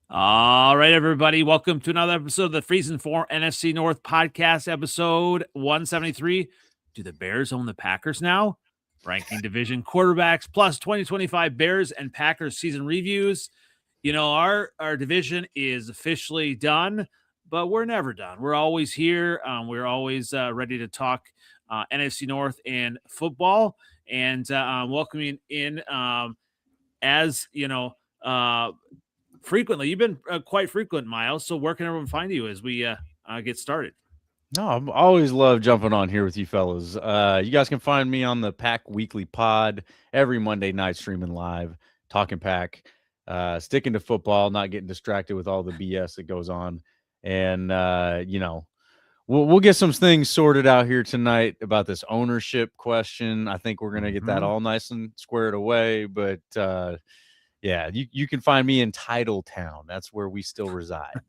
All right, everybody. Welcome to another episode of the Freezin NFC North Podcast, episode 173. Do the Bears own the Packers now? Ranking division quarterbacks plus 2025 Bears and Packers season reviews. You know, our division is officially done, but we're never done. We're always here. We're always ready to talk NFC North and football, and welcoming in as you know. Frequently. You've been quite frequent, Miles. So where can everyone find you as we get started? No, I always love jumping on here with you fellas. You guys can find me on the Pack Weekly Pod every Monday night, streaming live, talking Pack, sticking to football, not getting distracted with all the BS that goes on. And, we'll get some things sorted out here tonight about this ownership question. I think we're going to get that all nice and squared away. But, yeah, you can find me in Titletown. That's where we still reside.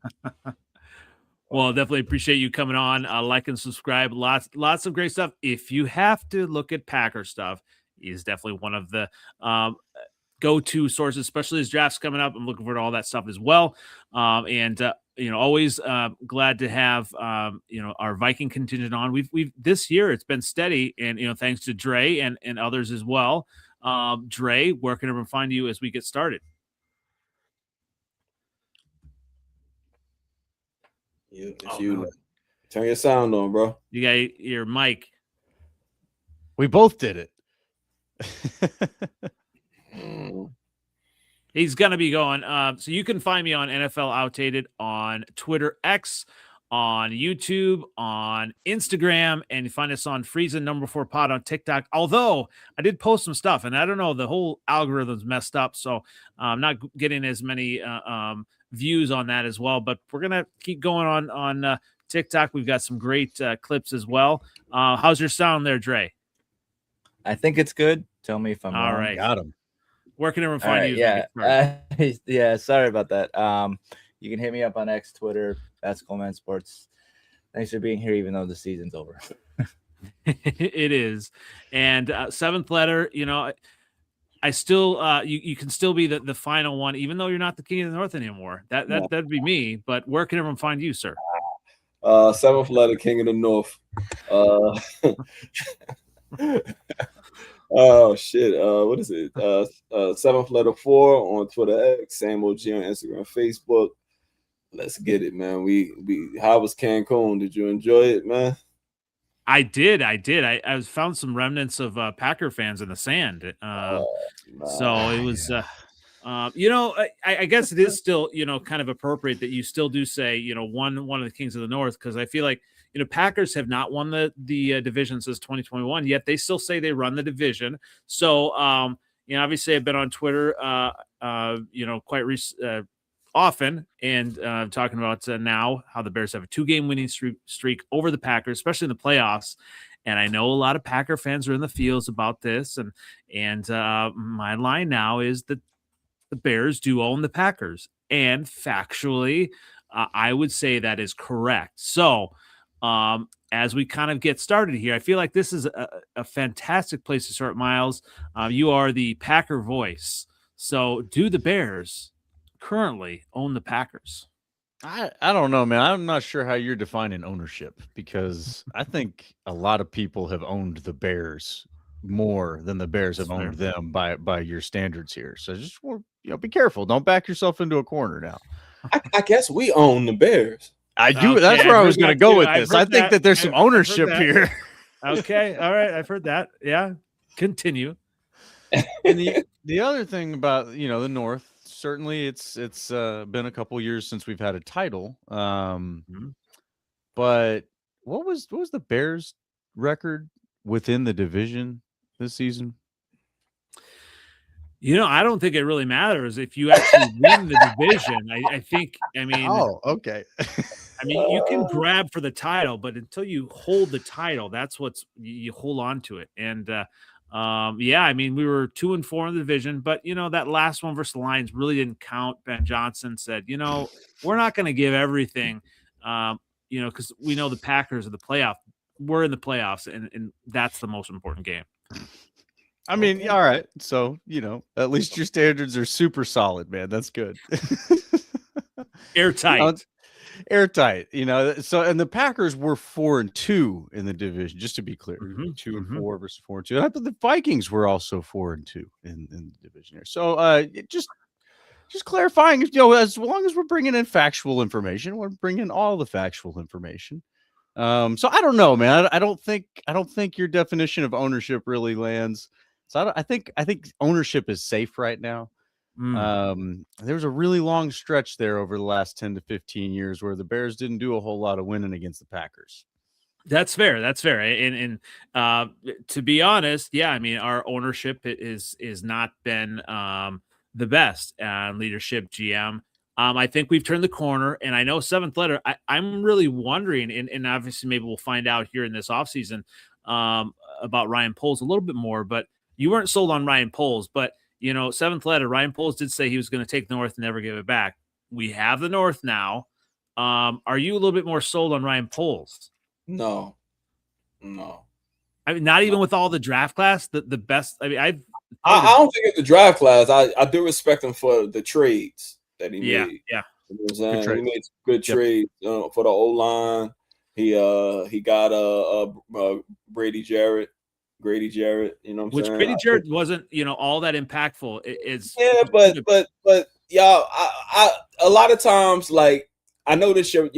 Well, definitely appreciate you coming on. Like and subscribe. Lots of great stuff. If you have to look at Packer stuff, he's definitely one of the go-to sources, especially as drafts coming up. I'm looking forward to all that stuff as well. Always glad to have our Viking contingent on. We've this year it's been steady, and thanks to Dre and others as well. Dre, where can everyone find you as we get started? Turn your sound on, bro. You got your mic. We both did it. He's going to be going. So you can find me on NFLOutdated on Twitter X, on YouTube, on Instagram, and you find us on Freezin 4 Pod on TikTok. Although I did post some stuff, and I don't know, the whole algorithm's messed up, so I'm not getting as many views on that as well. But we're gonna keep going on TikTok. We've got some great clips as well. How's your sound there, Dre? I think it's good. Tell me if I'm all wrong. right. Got him. Where can everyone find you? Yeah. Sorry about that. You can hit me up on X, Twitter, Basketball Man Sports. Thanks for being here, even though the season's over. It is. And seventh letter, I still you can still be the final one, even though you're not the king of the North anymore. That'd be me. But where can everyone find you, sir? Seventh letter, king of the North. Oh shit. What is it? Seventh letter 4 on Twitter X, Sam OG on Instagram, Facebook. Let's get it, man. How was Cancun? Did you enjoy it, man? I did. I found some remnants of Packer fans in the sand. So it was I guess it is still, kind of appropriate that you still do say, one of the kings of the North, because I feel like Packers have not won the division since 2021, yet they still say they run the division. So, obviously I've been on Twitter, quite often and talking about now how the Bears have a 2-game winning streak over the Packers, especially in the playoffs. And I know a lot of Packer fans are in the fields about this. And my line now is that the Bears do own the Packers. And factually, I would say that is correct. So, as we kind of get started here, I feel like this is a fantastic place to start, Miles. You are the Packer voice. So do the Bears currently own the Packers? I don't know, man. I'm not sure how you're defining ownership, because I think a lot of people have owned the Bears more than the Bears have owned them by your standards here. So just be careful. Don't back yourself into a corner now. I guess we own the Bears. I do. Okay, that's where I was going to go with this. I think that there's some ownership here. Okay. All right. I've heard that. Yeah. Continue. And the other thing about, the North, certainly it's been a couple years since we've had a title. But what was the Bears record within the division this season? I don't think it really matters if you actually win the division. I think, oh, okay. You can grab for the title, but until you hold the title, that's you hold on to it. And we were 2-4 in the division, but that last one versus the Lions really didn't count. Ben Johnson said, we're not going to give everything, because we know the Packers are the playoff. We're in the playoffs, and that's the most important game. All right. So, at least your standards are super solid, man. That's good. Airtight. Airtight, So, and the Packers were 4-2 in the division, just to be clear, 2-4 versus 4-2. And I thought the Vikings were also 4-2 in the division here. So, just clarifying, as long as we're bringing in factual information, we're bringing all the factual information. So I don't know, man. I don't think your definition of ownership really lands. So I think ownership is safe right now. There was a really long stretch there over the last 10 to 15 years where the Bears didn't do a whole lot of winning against the Packers. That's fair. And to be honest, yeah, I mean, our ownership is not been the best leadership GM. I think we've turned the corner, and I know seventh letter. I'm really wondering, and obviously maybe we'll find out here in this offseason about Ryan Poles a little bit more, but you weren't sold on Ryan Poles, but seventh letter, Ryan Poles did say he was going to take the North and never give it back. We have the North now. Are you a little bit more sold on Ryan Poles? No. I mean, not even with all the draft class, the best. I mean, I don't think it's the draft class. I do respect him for the trades that he made. Yeah. You know what I'm saying? He made some good trades for the O-line. He got Grady Jarrett. You know what I'm saying? Which Grady Jarrett wasn't, all that impactful. But y'all, I a lot of times, like, I notice your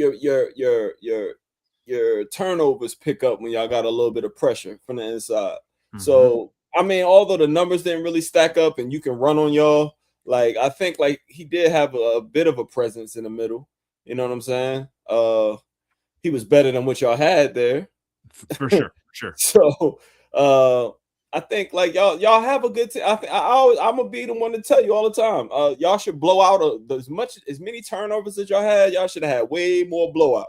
turnovers pick up when y'all got a little bit of pressure from the inside. So I mean, although the numbers didn't really stack up and you can run on y'all, like, I think like he did have a bit of a presence in the middle. You know what I'm saying? He was better than what y'all had there. For sure. So I think like y'all have a good team. I'm gonna be the one to tell you all the time. Y'all should blow out as many turnovers as y'all had. Y'all should have had way more blowouts.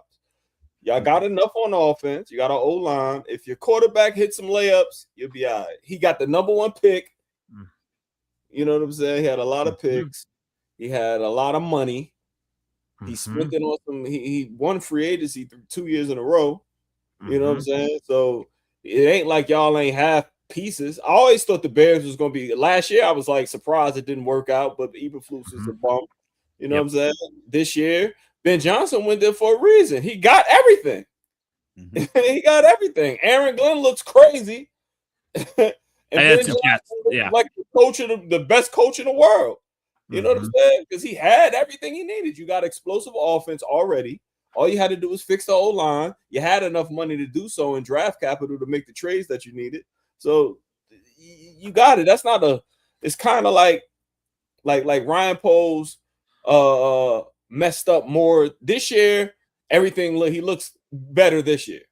Y'all got enough on offense. You got an O-line. If your quarterback hits some layups, you'll be all right. He got the number one pick. You know what I'm saying? He had a lot of picks. He had a lot of money. He spent it on some. He won free agency 2 years in a row. You know what I'm saying? So it ain't like y'all ain't have pieces. I always thought the Bears was going to be. Last year, I was like surprised it didn't work out, but Eberflus is a bump. You know what I'm saying? This year, Ben Johnson went there for a reason. He got everything. He got everything. Aaron Glenn looks crazy. and Ben Johnson looks like the best coach in the world. You know what I'm saying? Because he had everything he needed. You got explosive offense already. All you had to do was fix the O-line. You had enough money to do so in draft capital to make the trades that you needed. So you got it. That's not it's kind of like Ryan Poles messed up more this year. He looks better this year.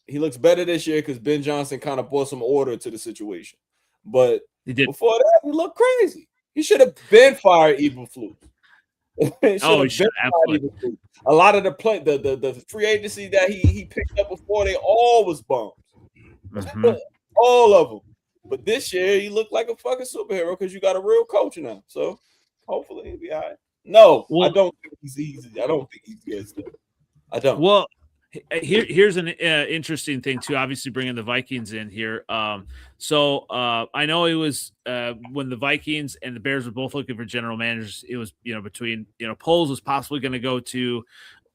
He looks better this year because Ben Johnson kind of brought some order to the situation. But before that, he looked crazy. He should have been fired Eberflus. He should absolutely. A lot of the free agency that he picked up before, they all was bums. All of them. But this year, he looked like a fucking superhero because you got a real coach now. So hopefully he'll be all right. No, I don't think he's easy. I don't think he's good still. I don't. Well, here's an interesting thing too. Obviously, bringing the Vikings in here. So I know it was when the Vikings and the Bears were both looking for general managers. It was between Poles was possibly going to go to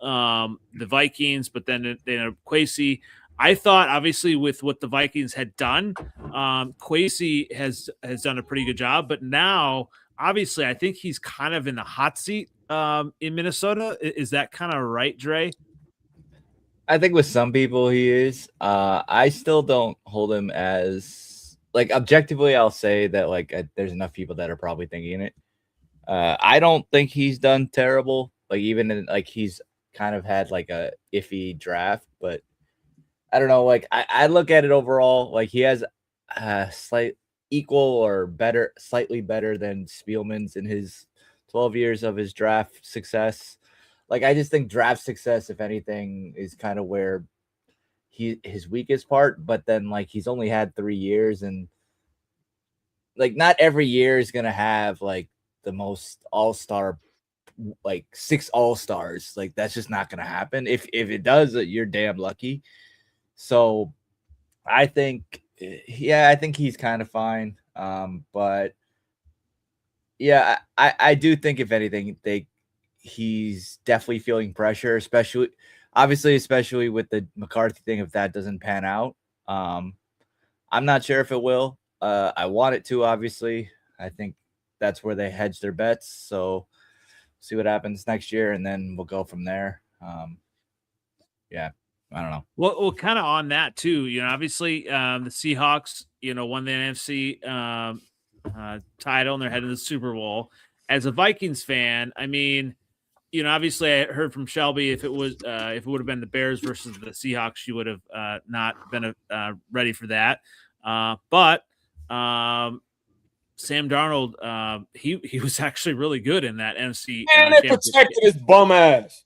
the Vikings, but then Kwesi. I thought obviously with what the Vikings had done, Kwesi has done a pretty good job. But now, obviously, I think he's kind of in the hot seat in Minnesota. Is that kind of right, Dre? I think with some people he is. I still don't hold him as objectively. I'll say that there's enough people that are probably thinking it. I don't think he's done terrible. Even in he's kind of had a iffy draft, but I don't know. I look at it overall. He has slight equal or better, slightly better than Spielman's in his 12 years of his draft success. I just think draft success, if anything, is kind of where his weakest part. But then he's only had 3 years, and not every year is gonna have the most all-star, 6 all-stars. That's just not gonna happen. If it does, you're damn lucky. So I think he's kind of fine. But yeah, I do think if anything, he's definitely feeling pressure, especially with the McCarthy thing. If that doesn't pan out, I'm not sure if it will. I want it to, obviously. I think that's where they hedge their bets. So see what happens next year, and then we'll go from there. Yeah, I don't know. Well, kind of on that too. Obviously, the Seahawks, won the NFC title, and they're heading to the Super Bowl. As a Vikings fan, I mean, obviously, I heard from Shelby if it would have been the Bears versus the Seahawks, she would have not been ready for that. But Sam Darnold, he was actually really good in that NFC. And they protected his bum ass.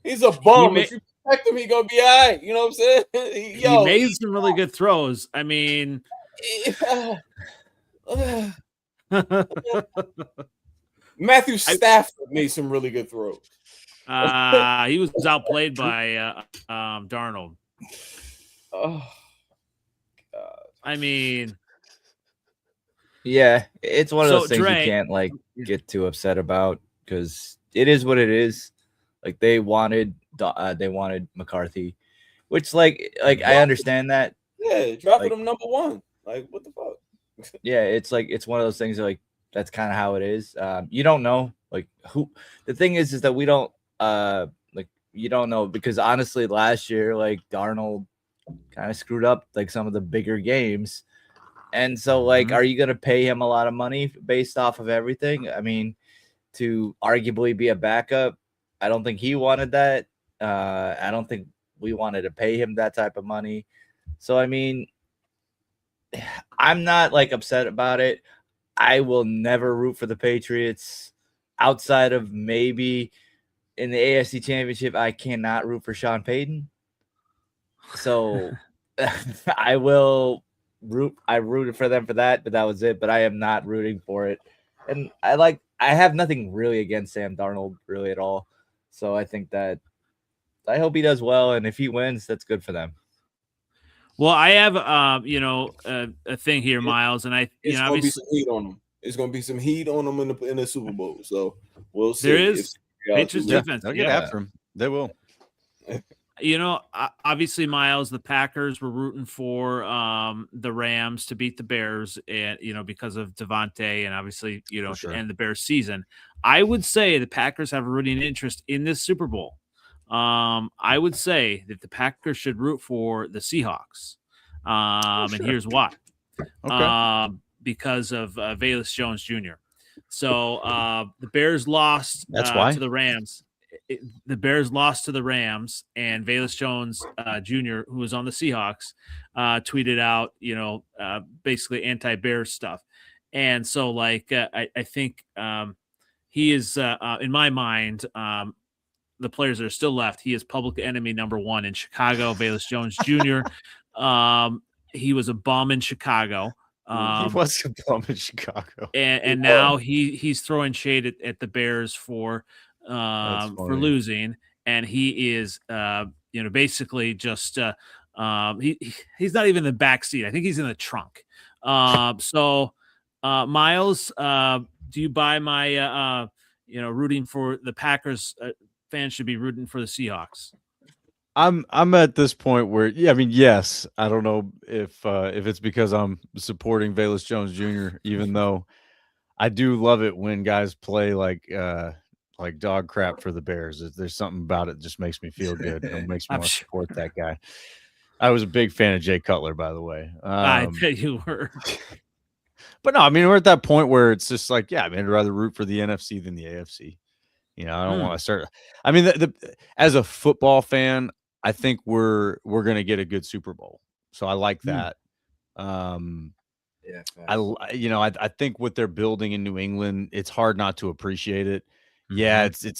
He's a bum. If you protect him, he gonna be all right. You know what I'm saying? He made some really good throws. I mean, Matthew Stafford made some really good throws. He was outplayed by Darnold. Oh, God. I mean, yeah, it's one of those things Dre, you can't get too upset about because it is what it is. Like they wanted McCarthy, which I understand that. Yeah, dropping him number one. Like what the fuck? Yeah, it's one of those things that's kind of how it is. You don't know who. The thing is that we don't you don't know because honestly, last year Darnold kind of screwed up some of the bigger games, and so are you gonna pay him a lot of money based off of everything? I mean, to arguably be a backup, I don't think he wanted that. I don't think we wanted to pay him that type of money. So I mean, I'm not upset about it. I will never root for the Patriots outside of maybe in the AFC Championship. I cannot root for Sean Payton. So I will root. I rooted for them for that, but that was it. But I am not rooting for it. And I have nothing really against Sam Darnold really at all. So I think that I hope he does well. And if he wins, that's good for them. Well, I have, a thing here, Miles, and it's going to be some heat on him. It's going to be some heat on him in the Super Bowl. So we'll see. There is Patriots defense. They'll get after him. They will. Obviously, Miles, the Packers were rooting for the Rams to beat the Bears, and because of Devontae, and obviously, to end the Bears season. I would say the Packers have a rooting interest in this Super Bowl. I would say that the Packers should root for the Seahawks, and here's why. Okay. Because of Velus Jones Jr. So the Bears lost to the Rams. The Bears lost to the Rams, and Velus Jones Jr., who was on the Seahawks, tweeted out, basically anti-Bears stuff. And so, I think he is, in my mind, the players that are still left, he is public enemy number one in Chicago. Velus Jones Jr. He was a bum in Chicago. He was a bum in Chicago, and now he's throwing shade at the Bears for losing, and he is basically just he's not even in the back seat. I think he's in the trunk. So Miles, do you buy my rooting for the Packers? Fans should be rooting for the Seahawks. I'm at this point where yes, I don't know if it's because I'm supporting Velus Jones Jr., even though I do love it when guys play like dog crap for the Bears. There's something about it that just makes me feel good. It makes me want to support that guy. I was a big fan of Jay Cutler, by the way. I bet you were. But no, I mean, we're at that point where it's just I'd rather root for the NFC than the AFC. I don't want to start. I mean, as a football fan, I think we're going to get a good Super Bowl. So I like that. I think what they're building in New England, it's hard not to appreciate it. Yeah, it's you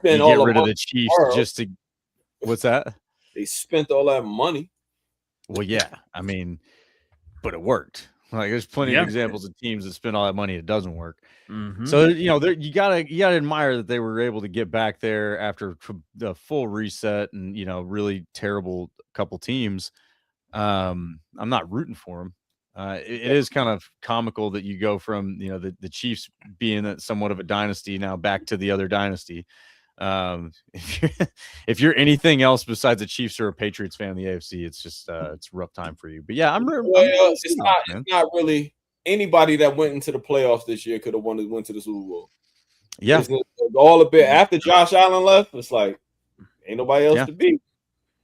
get rid of the Chiefs just to. What's that? They spent all that money. Well, yeah, I mean, but it worked. There's plenty of examples of teams that spend all that money, it doesn't work. So you gotta admire that they were able to get back there after the full reset and really terrible couple teams. I'm not rooting for them. It is kind of comical that you go from, you know, the Chiefs being somewhat of a dynasty now back to the other dynasty. If you're anything else besides a Chiefs or a Patriots fan in the AFC, it's just it's a rough time for you. But yeah, it's not really anybody that went into the playoffs this year could have went to the Super Bowl. Yeah, all a bit after Josh Allen left. It's like ain't nobody else to beat.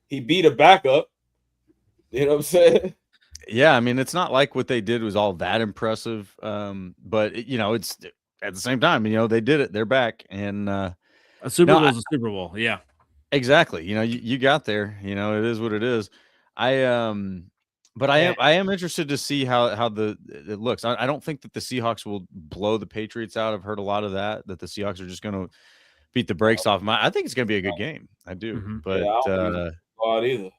He beat a backup. You know what I'm saying? Yeah, I mean, it's not like what they did was all that impressive. But you know, it's at the same time, you know, they did it. They're back, and a Super Bowl is a Super Bowl. Yeah, exactly. You know, you got there. You know, it is what it is. But I am interested to see how it looks. I don't think that the Seahawks will blow the Patriots out. I've heard a lot of that the Seahawks are just going to beat the brakes off them. I think it's going to be a good game. I do, but either.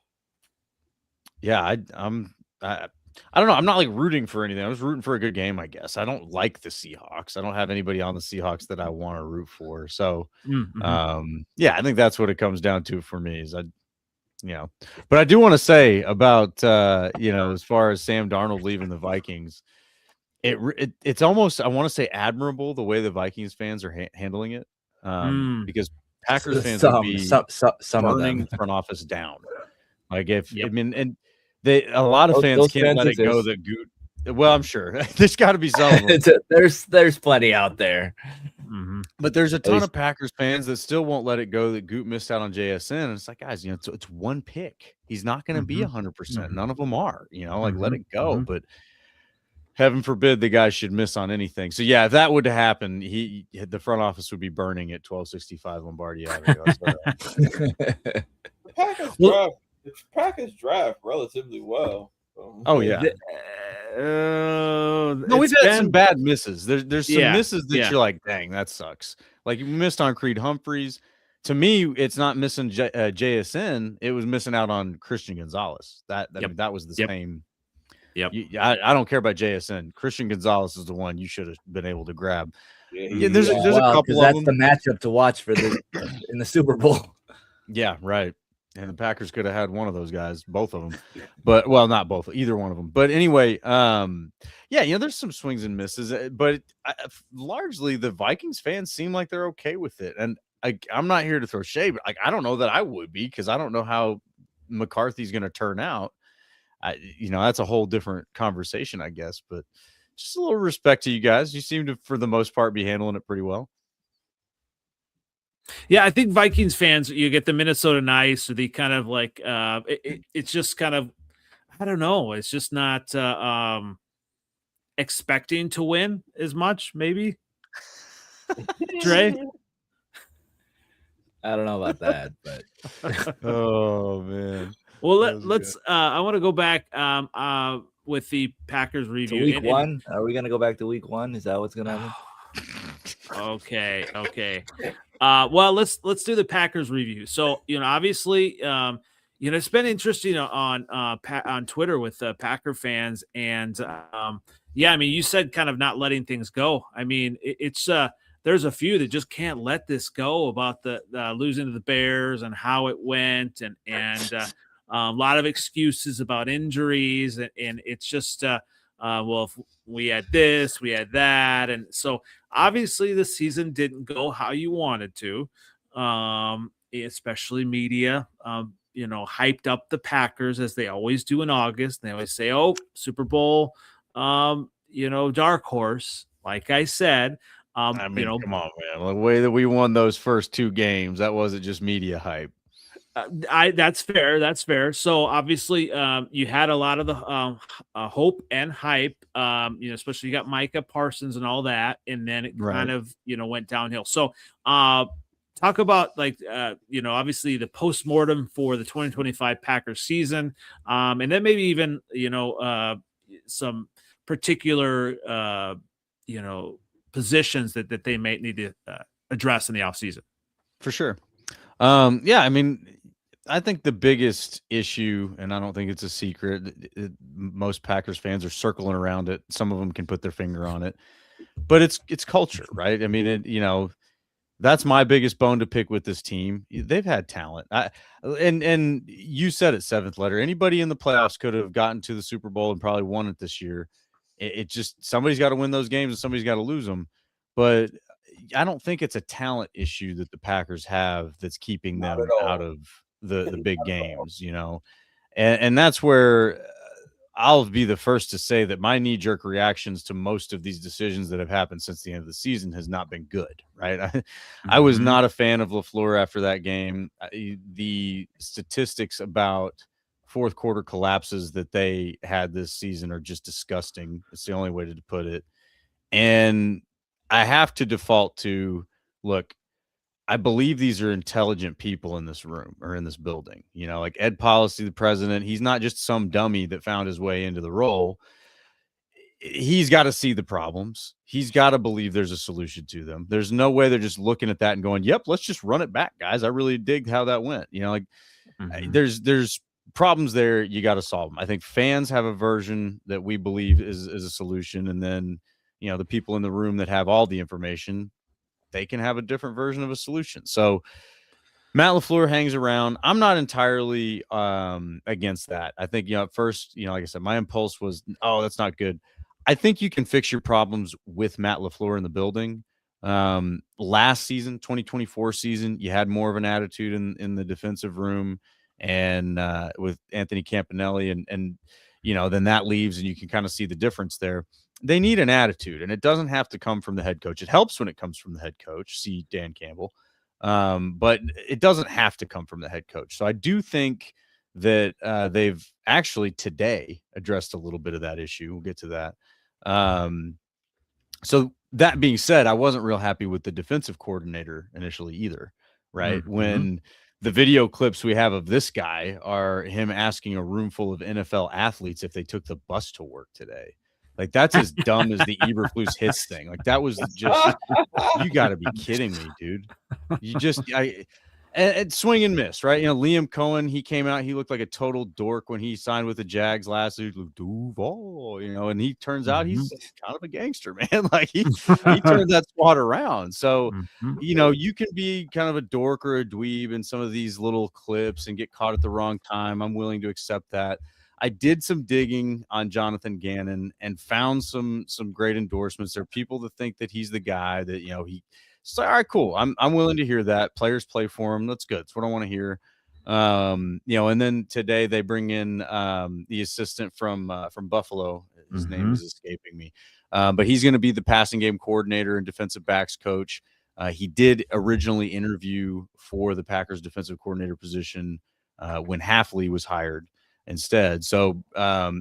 Yeah, I don't know. I'm not like rooting for anything. I was rooting for a good game, I guess. I don't like the Seahawks. I don't have anybody on the Seahawks that I want to root for. So, yeah, I think that's what it comes down to for me is but I do want to say about, as far as Sam Darnold leaving the Vikings, it's almost, I want to say admirable the way the Vikings fans are handling it. Because Packers fans would be burning front office down. Like a lot of fans can't let it go that Goot. Well, I'm sure there's got to be some. There's plenty out there, but there's a ton of Packers fans that still won't let it go that Goot missed out on JSN. And it's like, guys, it's one pick. He's not going to be 100%. None of them are. Let it go. But heaven forbid the guy should miss on anything. So yeah, if that would happen, the front office would be burning at 1265 Lombardi Avenue. The Packers draft relatively well. Oh yeah. No, we've had some bad misses. There's some misses that you're like, dang, that sucks. Like you missed on Creed Humphreys. To me, it's not missing JSN. It was missing out on Christian Gonzalez. That was the same. Yep. I don't care about JSN. Christian Gonzalez is the one you should have been able to grab. There's a couple. That's the matchup to watch for in the Super Bowl. Yeah, right. And the Packers could have had one of those guys, both of them, but not both, either one of them. But anyway, there's some swings and misses, but largely the Vikings fans seem like they're okay with it. And I'm not here to throw shade, but I don't know that I would be, because I don't know how McCarthy's going to turn out. That's a whole different conversation, I guess. But just a little respect to you guys. You seem to, for the most part, be handling it pretty well. Yeah, I think Vikings fans, you get the Minnesota Nice, or the kind of like it's just kind of, I don't know, it's just not expecting to win as much, maybe. Dre? I don't know about that, but oh man. Well, let's I want to go back with the Packers review. Week one? Are we gonna go back to week one? Is that what's gonna happen? Okay. Well, let's do the Packers review. So, obviously, it's been interesting on Twitter with Packer fans, and you said kind of not letting things go. I mean, it's there's a few that just can't let this go about the losing to the Bears and how it went, and a lot of excuses about injuries, and it's just if we had this, we had that, and so obviously the season didn't go how you wanted to, especially media, hyped up the Packers as they always do in August. They always say, "Oh, Super Bowl, dark horse." Like I said, come on, man. The way that we won those first two games, that wasn't just media hype. That's fair. So obviously, you had a lot of the hope and hype, especially you got Micah Parsons and all that, and then it kind of went downhill. So talk about obviously the postmortem for the 2025 Packers season, and then maybe even some particular positions that they may need to address in the offseason. For sure. I think the biggest issue, and I don't think it's a secret, most Packers fans are circling around it. Some of them can put their finger on it, but it's culture, right? I mean, That's my biggest bone to pick with this team. They've had talent. And you said it, seventh letter. Anybody in the playoffs could have gotten to the Super Bowl and probably won it this year. It just, somebody's got to win those games and somebody's got to lose them. But I don't think it's a talent issue that the Packers have that's keeping them out of the big games, you know. And that's where I'll be the first to say that my knee-jerk reactions to most of these decisions that have happened since the end of the season has not been good, right? I was not a fan of LaFleur after that game. The statistics about fourth quarter collapses that they had this season are just disgusting. It's the only way to put it. And I have to default to, look, I believe these are intelligent people in this room or in this building. You know, like Ed Policy, the president, he's not just some dummy that found his way into the role. He's got to see the problems. He's got to believe there's a solution to them. There's no way they're just looking at that and going, yep, let's just run it back, guys. I really dig how that went. You know, like there's problems there. You got to solve them. I think fans have a version that we believe is a solution. And then, you know, the people in the room that have all the information, they can have a different version of a solution. So Matt LaFleur hangs around. I'm not entirely against that. I think, you know, at first, you know, like I said, my impulse was, oh, that's not good. I think you can fix your problems with Matt LaFleur in the building. Last season, 2024 season, you had more of an attitude in the defensive room and with Anthony Campanelli and, you know, then that leaves and you can kind of see the difference there. They need an attitude, and it doesn't have to come from the head coach. It helps when it comes from the head coach, see Dan Campbell, but it doesn't have to come from the head coach. So I do think that they've actually today addressed a little bit of that issue. We'll get to that. So that being said, I wasn't real happy with the defensive coordinator initially either, right? When the video clips we have of this guy are him asking a room full of NFL athletes if they took the bus to work today. Like, that's as dumb as the Eberflus hits thing. Like, that was just, you got to be kidding me, dude. You just, and swing and miss, right? You know, Liam Cohen, he came out, he looked like a total dork when he signed with the Jags last year. Duval, you know, and he turns out he's kind of a gangster, man. Like, he turns that squad around. So, you know, you can be kind of a dork or a dweeb in some of these little clips and get caught at the wrong time. I'm willing to accept that. I did some digging on Jonathan Gannon and found some great endorsements. There are people that think that he's the guy that, you know, it's like, all right, cool. I'm willing to hear that. Players play for him. That's good. That's what I want to hear. You know, and then today they bring in the assistant from Buffalo. His name is escaping me. But he's going to be the passing game coordinator and defensive backs coach. He did originally interview for the Packers defensive coordinator position when Halfley was hired instead. So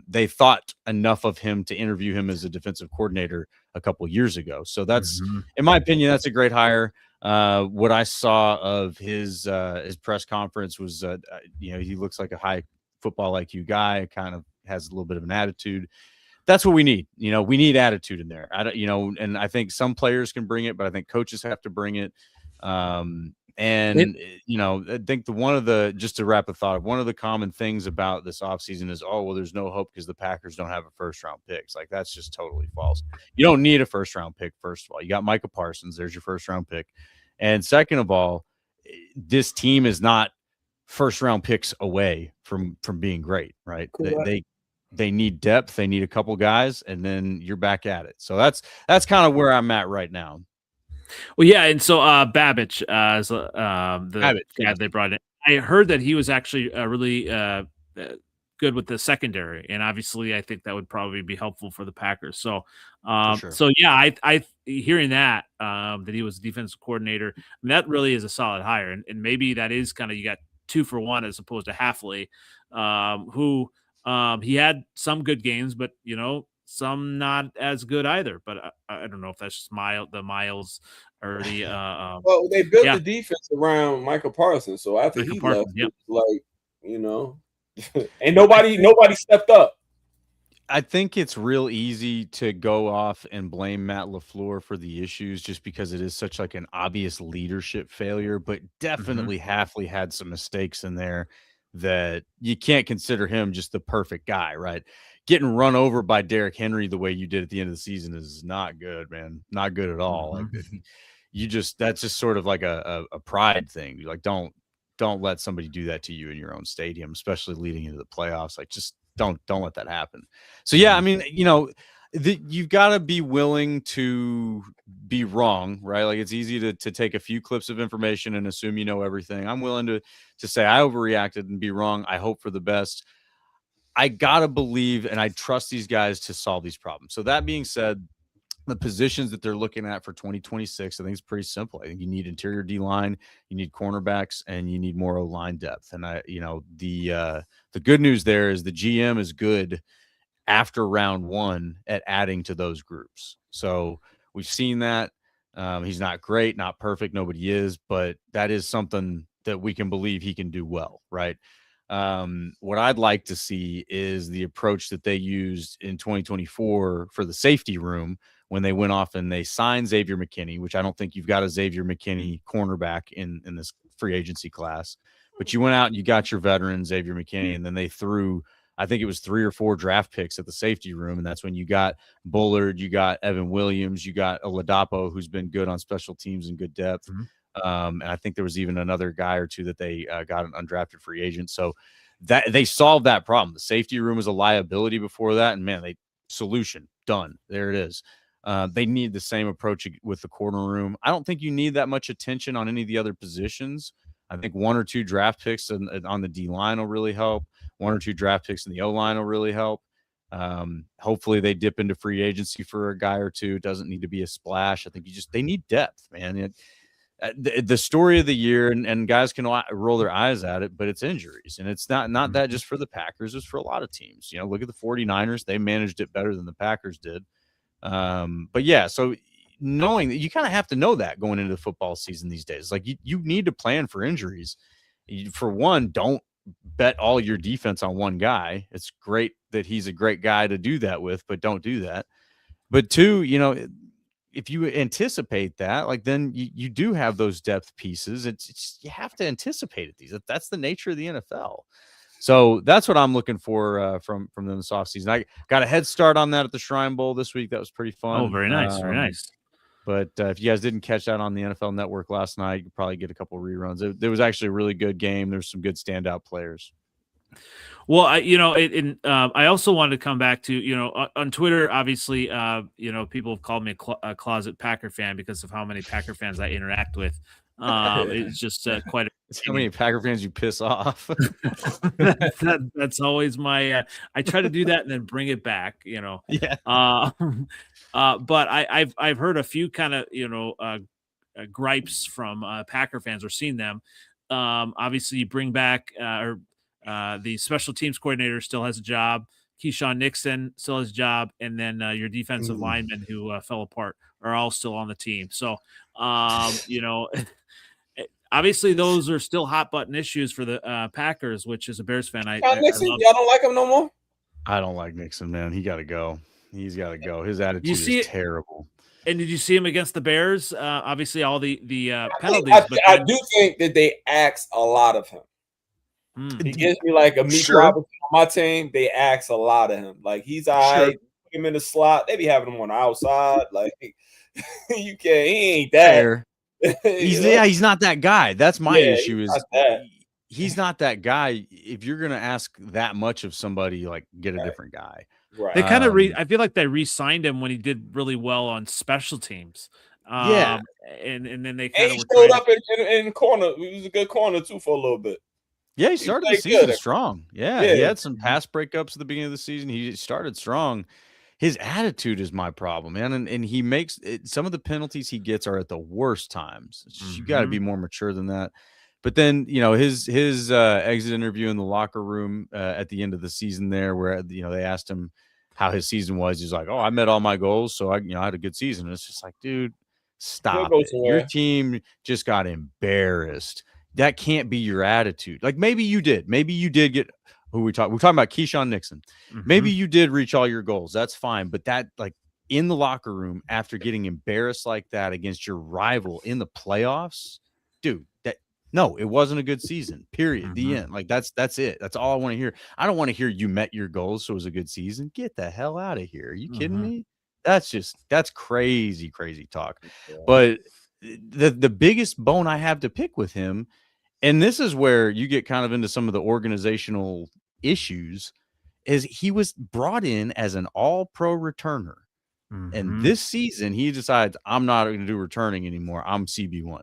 they thought enough of him to interview him as a defensive coordinator a couple years ago. So that's, in my opinion, that's a great hire. What I saw of his press conference was, you know, he looks like a high football IQ guy, kind of has a little bit of an attitude. That's what we need. You know, we need attitude in there. You know, and I think some players can bring it, but I think coaches have to bring it. And, you know, I think just to wrap the thought, one of the common things about this offseason is, oh, well, there's no hope because the Packers don't have a first round pick. Like, that's just totally false. You don't need a first round pick. First of all, you got Micah Parsons. There's your first round pick. And second of all, this team is not first round picks away from being great, right? They need depth. They need a couple guys, and then you're back at it. So that's kind of where I'm at right now. Well, yeah, and so Babbage is the guy they brought in. I heard that he was actually really good with the secondary, and obviously, I think that would probably be helpful for the Packers. So, so yeah, I hearing that he was a defensive coordinator, I mean, that really is a solid hire, and maybe that is kind of, you got 2 for 1 as opposed to Halfley, who he had some good games, but you know, some not as good either. But I don't know if that's just the Miles or the well, they built the defense around Michael Parsons, so after he left, like, you know, and nobody stepped up. I think it's real easy to go off and blame Matt LaFleur for the issues just because it is such like an obvious leadership failure, but definitely Halfley had some mistakes in there that you can't consider him just the perfect guy, right? Getting run over by Derrick Henry the way you did at the end of the season is not good, man. Not good at all. Like, that's just sort of like a pride thing. You're like, don't let somebody do that to you in your own stadium, especially leading into the playoffs. Like, just don't let that happen. So yeah, I mean, you've got to be willing to be wrong, right? Like, it's easy to take a few clips of information and assume you know everything. I'm willing to say I overreacted and be wrong. I hope for the best. I gotta believe and I trust these guys to solve these problems. So that being said, the positions that they're looking at for 2026, I think it's pretty simple. I think you need interior D line, you need cornerbacks, and you need more O-line depth. And the good news there is the GM is good after round one at adding to those groups. So we've seen that. He's not great, not perfect. Nobody is, but that is something that we can believe he can do well, right? What I'd like to see is the approach that they used in 2024 for the safety room when they went off and they signed Xavier McKinney, which I don't think you've got a Xavier McKinney cornerback in this free agency class, but you went out and you got your veteran Xavier McKinney, and then they threw, I think it was 3 or 4 draft picks at the safety room. And that's when you got Bullard, you got Evan Williams, you got Oladapo, who's been good on special teams and good depth. And I think there was even another guy or two that they got an undrafted free agent. So that they solved that problem. The safety room was a liability before that. And man, solution done. There it is. They need the same approach with the corner room. I don't think you need that much attention on any of the other positions. I think 1 or 2 draft picks on the D line will really help. 1 or 2 draft picks in the O line will really help. Hopefully they dip into free agency for a guy or two. It doesn't need to be a splash. I think they need depth, man. The story of the year, and guys can roll their eyes at it, but it's injuries. And it's not that just for the Packers, it's for a lot of teams. Look at the 49ers. They managed it better than the Packers did. But yeah, so knowing that, you kind of have to know that going into the football season these days. Like, you need to plan for injuries. For one, don't bet all your defense on one guy. It's great that he's a great guy to do that with, but don't do that. But two, if you anticipate that, like, then you do have those depth pieces. It's you have to anticipate it. That's the nature of the NFL. So that's what I'm looking for from them this offseason. I got a head start on that at the Shrine Bowl this week. That was pretty fun. Oh, very nice, very nice. But if you guys didn't catch that on the NFL Network last night, you could probably get a couple of reruns. It was actually a really good game. There's some good standout players. Well, I also wanted to come back to, on Twitter, obviously, people have called me a closet Packer fan because of how many Packer fans I interact with. It's just quite how many Packer fans you piss off. That's always my I try to do that and then bring it back, Yeah. But I've heard a few kind of gripes from Packer fans or seen them. Obviously, you bring back the special teams coordinator still has a job. Keyshawn Nixon still has a job, and then your defensive linemen who fell apart are all still on the team. So, obviously those are still hot button issues for the Packers, which is a Bears fan. Nixon, y'all don't like him no more? I don't like Nixon, man. He got to go. He's got to go. His attitude is terrible. And did you see him against the Bears? Obviously, all the penalties. I do think that they ask a lot of him. He gives me like a Meek Robinson on my team. They ask a lot of him. Like, he's all right. Put him in the slot. They be having him on the outside. Like, you can't. He ain't that. He's not that guy. That's my issue. He's not that guy. If you're gonna ask that much of somebody, like, get a different guy. Right. They kind of I feel like they re-signed him when he did really well on special teams. And then they kind of showed up in corner. He was a good corner too for a little bit. Yeah, he started the season strong. Yeah, he had some pass breakups at the beginning of the season. He started strong. His attitude is my problem, man. And he makes some of the penalties he gets are at the worst times. You got to be more mature than that. But then, his exit interview in the locker room at the end of the season there, where, they asked him how his season was. He's like, "Oh, I met all my goals. So I had a good season." And it's just like, dude, stop it. Your team just got embarrassed. That can't be your attitude. Like, maybe you did. Maybe you did get we're talking about Keyshawn Nixon. Maybe you did reach all your goals. That's fine. But that, like, in the locker room after getting embarrassed like that against your rival in the playoffs, dude, no, it wasn't a good season. Period. The end. Like, that's it. That's all I want to hear. I don't want to hear you met your goals, so it was a good season. Get the hell out of here. Are you kidding me? That's crazy, crazy talk. But the biggest bone I have to pick with him, and this is where you get kind of into some of the organizational issues, is he was brought in as an all-pro returner. And this season, he decides, I'm not going to do returning anymore. I'm CB1.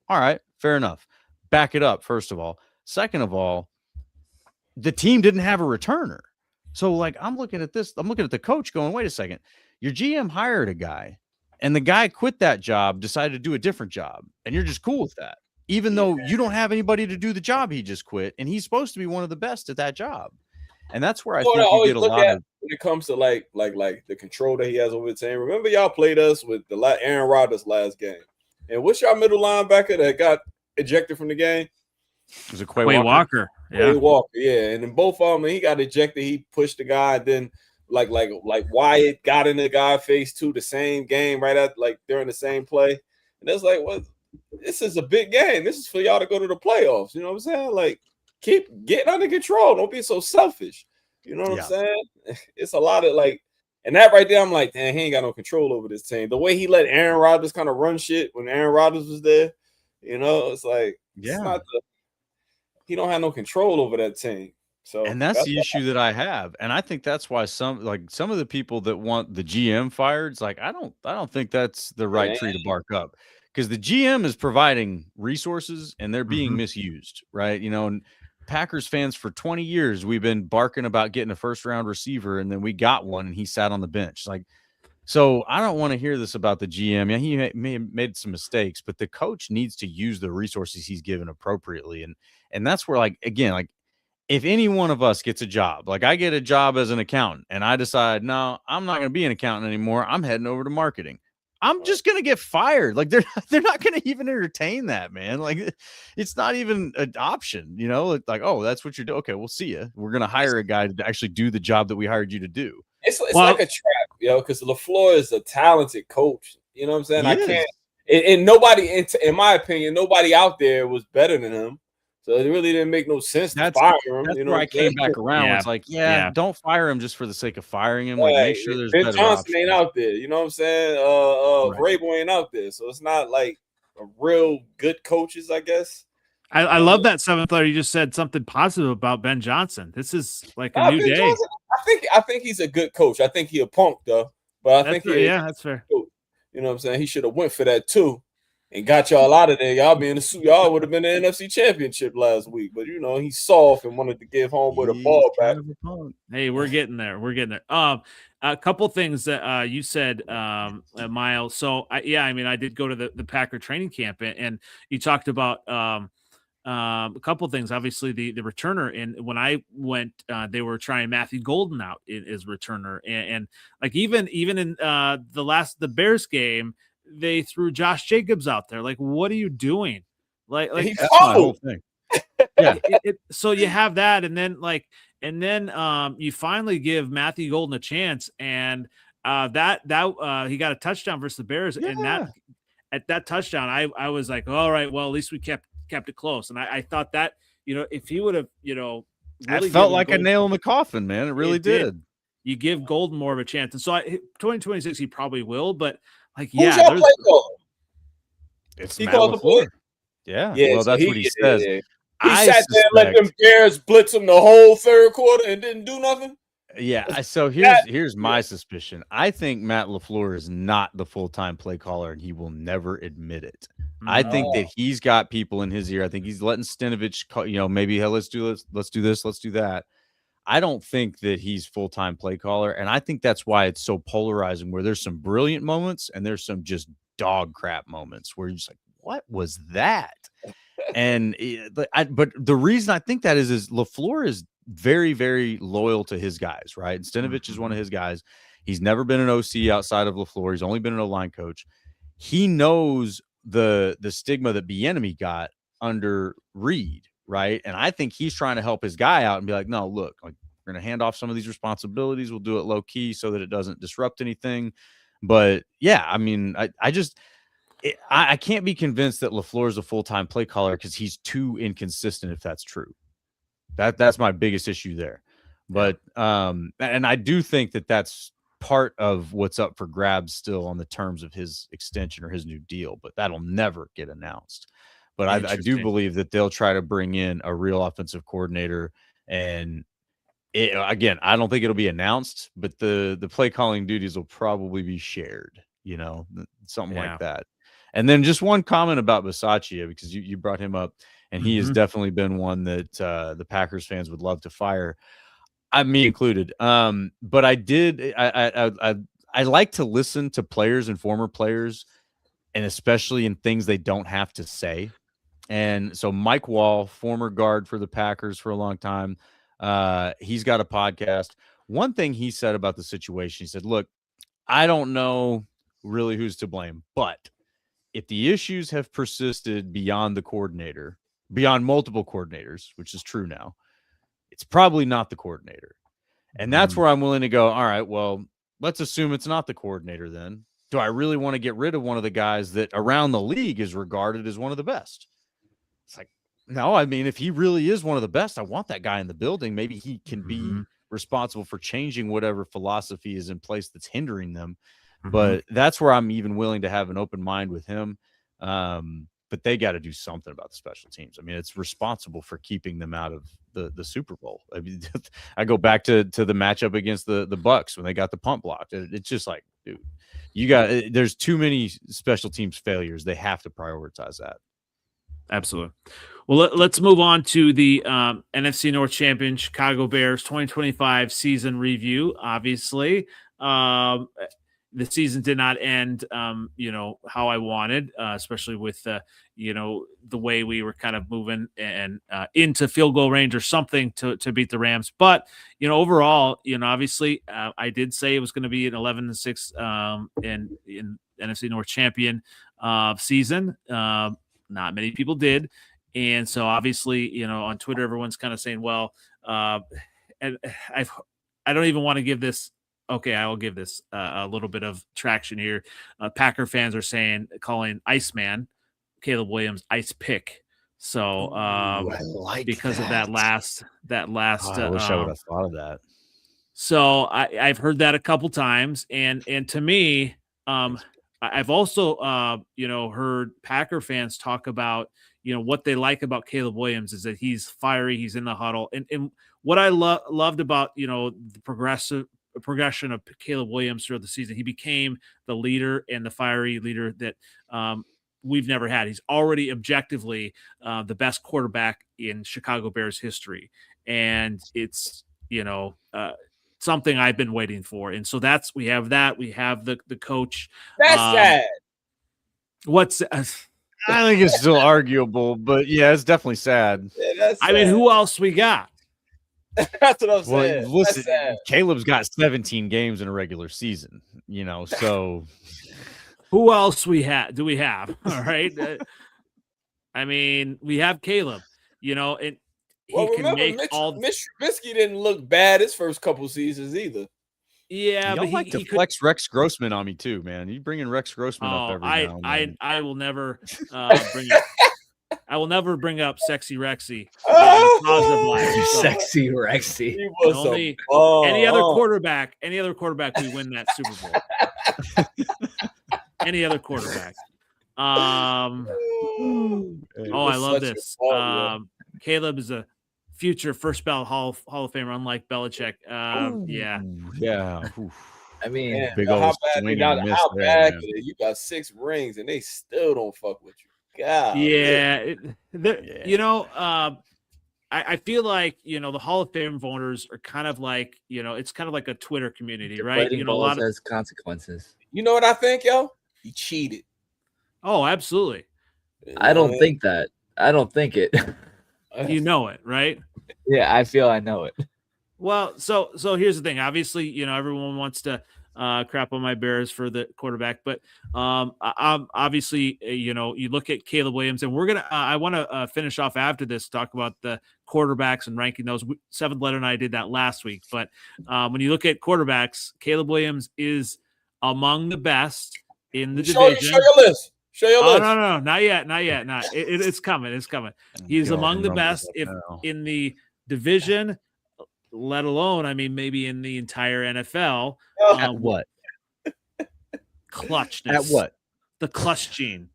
All right, fair enough. Back it up, first of all. Second of all, the team didn't have a returner. So, like, I'm looking at this. I'm looking at the coach going, wait a second. Your GM hired a guy, and the guy quit that job, decided to do a different job, and you're just cool with that, even though you don't have anybody to do the job he just quit, and he's supposed to be one of the best at that job. And that's where I think you get a lot of when it comes to like the control that he has over the team. Remember, y'all played us with the Aaron Rodgers last game, and what's your middle linebacker that got ejected from the game? It was a Quay Walker. Quay Walker, yeah. And in both of them, he got ejected. He pushed the guy, and then like Wyatt got in the guy face too, the same game right at like during the same play. And it's like, well, this is a big game. This is for y'all to go to the playoffs. You know what I'm saying? Like, keep getting under control. Don't be so selfish. You know what I'm saying? It's a lot of like, and that right there, I'm like, damn, he ain't got no control over this team. The way he let Aaron Rodgers kind of run shit when Aaron Rodgers was there, you know, it's like, he don't have no control over that team. So, and that's the issue that I have. And I think that's why some of the people that want the GM fired, it's like, I don't think that's the right tree to bark up, because the GM is providing resources and they're being misused, right? You know, and Packers fans for 20 years, we've been barking about getting a first round receiver, and then we got one and he sat on the bench. Like, so I don't want to hear this about the GM. Yeah, he may have made some mistakes, but the coach needs to use the resources he's given appropriately. And that's where, like, again, like, if any one of us gets a job, like I get a job as an accountant and I decide, no, I'm not going to be an accountant anymore, I'm heading over to marketing, I'm just going to get fired. Like, they're not going to even entertain that, man. Like, it's not even an option, you know, like, oh, that's what you're doing. Okay, we'll see you. We're going to hire a guy to actually do the job that we hired you to do. It's like a trap, because LaFleur is a talented coach. You know what I'm saying? I can't, and nobody, in my opinion, nobody out there was better than him. So it really didn't make no sense to fire him. That's where I came back around. It's like, don't fire him just for the sake of firing him. Like, make sure there's Ben better Johnson options. ain't out there. You know what I'm saying? Vrabel ain't out there. So it's not like a real good coaches, I guess. I love that 7th you just said something positive about Ben Johnson. This is like a new day. Johnson, I think he's a good coach. I think he a punk though, but I think that's fair. You know what I'm saying? He should have went for that too, and got y'all out of there. Y'all be in the suit. Y'all would have been in the NFC Championship last week, but you know he's soft and wanted to give homeboy the ball back. Hey, we're getting there. We're getting there. A couple things that you said, Miles. So I mean, I did go to the Packer training camp, and you talked about a couple of things. Obviously, the returner, and when I went, they were trying Matthew Golden out as returner, and like even in the Bears game, they threw Josh Jacobs out there. Like, what are you doing? Like that's my whole thing. Yeah. So you have that, and then you finally give Matthew Golden a chance, and that he got a touchdown versus the Bears, and that touchdown, I was like, all right, well, at least we kept it close, and I thought that, you know, if he would have, you know, really, that felt like Golden a nail in the coffin, man. It really did. You give Golden more of a chance, and so 2026 he probably will, but like, who's your play caller? It's Matt LaFleur. Yeah, well, that's what he says. He sat there and let them Bears blitz him the whole third quarter and didn't do nothing. Yeah, so here's my suspicion. I think Matt LaFleur is not the full-time play caller, and he will never admit it. I think that he's got people in his ear. I think he's letting Stenavich call, you know, maybe, hell, let's do this, let's do this, let's do that. I don't think that he's full-time play caller, and I think that's why it's so polarizing, where there's some brilliant moments and there's some just dog crap moments where you're just like, what was that? And but the reason I think that is LaFleur is very, very loyal to his guys, right? And Stenavich is one of his guys. He's never been an OC outside of LaFleur. He's only been an O-line coach. He knows the stigma that Bieniemy got under Reed, right? And I think he's trying to help his guy out and be like, no, look, like, we're going to hand off some of these responsibilities. We'll do it low key so that it doesn't disrupt anything. But yeah, I mean, I can't be convinced that LaFleur is a full-time play caller because he's too inconsistent, if that's true. That's my biggest issue there. But and I do think that that's part of what's up for grabs still on the terms of his extension or his new deal, but that'll never get announced. But I do believe that they'll try to bring in a real offensive coordinator. And again, I don't think it'll be announced, but the play calling duties will probably be shared, something like that. And then just one comment about Bisaccia, because you brought him up, and he has definitely been one that the Packers fans would love to fire, me included. But I like to listen to players and former players, and especially in things they don't have to say. And so Mike Wall, former guard for the Packers for a long time, he's got a podcast. One thing he said about the situation, he said, look, I don't know really who's to blame, but if the issues have persisted beyond multiple coordinators, which is true now, it's probably not the coordinator. And that's where I'm willing to go, all right, well, let's assume it's not the coordinator then. Do I really want to get rid of one of the guys that around the league is regarded as one of the best? It's like, no, I mean, if he really is one of the best, I want that guy in the building. Maybe he can be responsible for changing whatever philosophy is in place that's hindering them. But that's where I'm even willing to have an open mind with him. But they got to do something about the special teams. I mean, it's responsible for keeping them out of the Super Bowl. I mean, I go back to the matchup against the Bucs when they got the punt blocked. It's just like, dude, there's too many special teams failures. They have to prioritize that. Absolutely. Well, let's move on to the NFC North champion Chicago Bears 2025 season review. Obviously, the season did not end, how I wanted, especially with, the way we were kind of moving and into field goal range or something to beat the Rams. But, overall, obviously I did say it was going to be an 11-6 in NFC North champion season. Not many people did. And so obviously, on Twitter, everyone's kind of saying, well, and I don't even want to give this. Okay, I will give this a little bit of traction here. Packer fans are calling Iceman Caleb Williams ice pick. So because of that last. I wish I would have thought of that. So I've heard that a couple times, and to me, I've also heard Packer fans talk about what they like about Caleb Williams is that he's fiery, he's in the huddle, and what I loved about the progression of Caleb Williams throughout the season, he became the leader and the fiery leader that we've never had. He's already objectively the best quarterback in Chicago Bears history, and it's something I've been waiting for. And so we have the coach. That's sad. What's I think it's still arguable, but yeah, it's definitely sad. Yeah, that's sad. I mean, who else we got? That's what I'm saying. Well, listen, Caleb's got 17 games in a regular season, so who else do we have? All right. I mean, we have Caleb, and he can make Mitch Trubisky didn't look bad his first couple seasons either. Yeah, but he could flex Rex Grossman on me too, man. You bringing Rex Grossman up every now and then. I will never bring up. I will never bring up Sexy Rexy. Positive life. Sexy Rexy. Any other quarterback, we win that Super Bowl. Any other quarterback. I love this. Caleb is a future first ballot Hall of Famer, unlike Belichick. Yeah. I mean, big old swing and miss there, man. You got 6 rings and they still don't fuck with you. God. Yeah. I feel like, the Hall of Fame voters are kind of like, it's kind of like a Twitter community, right? A lot of consequences. You know what I think, yo? He cheated. Oh, absolutely. I don't think that. I don't think it. You know it, right? Yeah, I feel I know it. Well, so here's the thing. Obviously, everyone wants to crap on my Bears for the quarterback, but I'm obviously, you look at Caleb Williams, and we're gonna. I want to finish off after this, talk about the quarterbacks and ranking those. Seventh Letter and I did that last week, but when you look at quarterbacks, Caleb Williams is among the best in the division. Show your list. Show your list. No, not yet. It's coming. He's among the best in the division. let alone, I mean, maybe in the entire NFL. At what? Clutchness. At what? The clutch gene.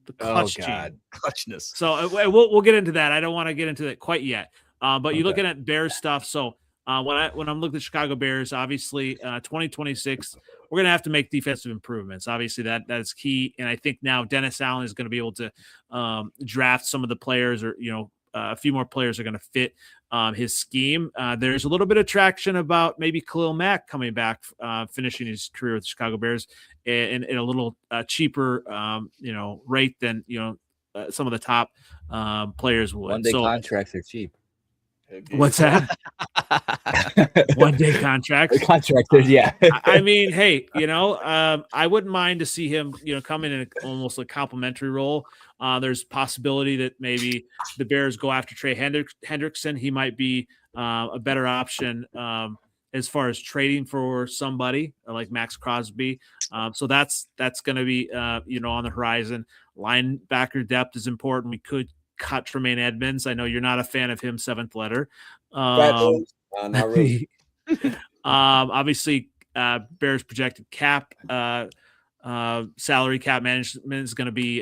The clutch gene. Clutchness. So we'll get into that. I don't want to get into that quite yet. But you're looking at Bears stuff. So when I'm looking at the Chicago Bears, obviously 2026, we're going to have to make defensive improvements. Obviously that is key. And I think now Dennis Allen is going to be able to draft some of the players, or, a few more players are going to fit his scheme. There's a little bit of traction about maybe Khalil Mack coming back, finishing his career with the Chicago Bears in a little cheaper, rate than, some of the top players would. One-day contracts are cheap. What's that? One-day contracts. The contractors, yeah. I mean, hey, I wouldn't mind to see him, come in almost a complimentary role. There's possibility that maybe the Bears go after Trey Hendrickson. He might be a better option as far as trading for somebody like Max Crosby. So that's going to be, on the horizon. Linebacker depth is important. We could cut Tremaine Edmonds. I know you're not a fan of him, seventh letter. Not really. Obviously, Bears projected cap salary cap management is going to be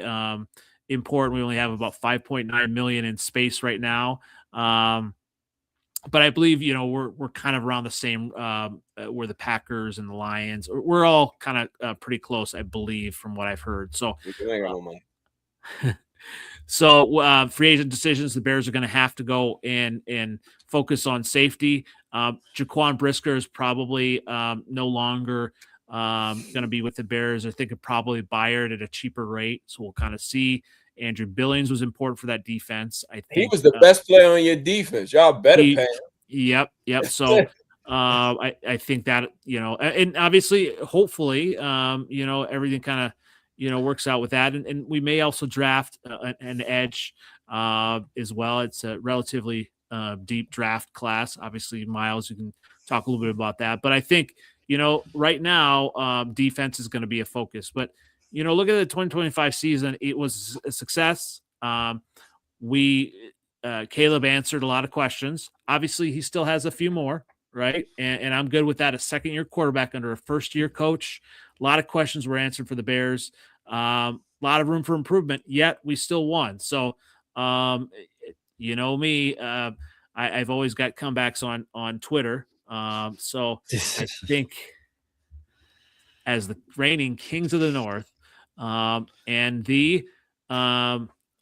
important. We only have about $5.9 million in space right now. But I believe, we're kind of around the same where the Packers and the Lions, we're all kind of pretty close, I believe, from what I've heard. So, free agent decisions, the Bears are going to have to go and focus on safety. Jaquan Brisker is probably no longer going to be with the Bears. I think it probably Bayard at a cheaper rate. So we'll kind of see. Andrew Billings was important for that defense. I think he was the best player on your defense. Y'all better pay him. Yep. So I think that, and obviously, hopefully, everything kind of, works out with that. And we may also draft an edge as well. It's a relatively deep draft class. Obviously, Miles, you can talk a little bit about that. But I think, right now, defense is going to be a focus. But, look at the 2025 season. It was a success. Caleb answered a lot of questions. Obviously, he still has a few more, right? And I'm good with that. A second-year quarterback under a first-year coach. A lot of questions were answered for the Bears. A lot of room for improvement, yet we still won. So, me, I've always got comebacks on Twitter. So I think as the reigning kings of the North,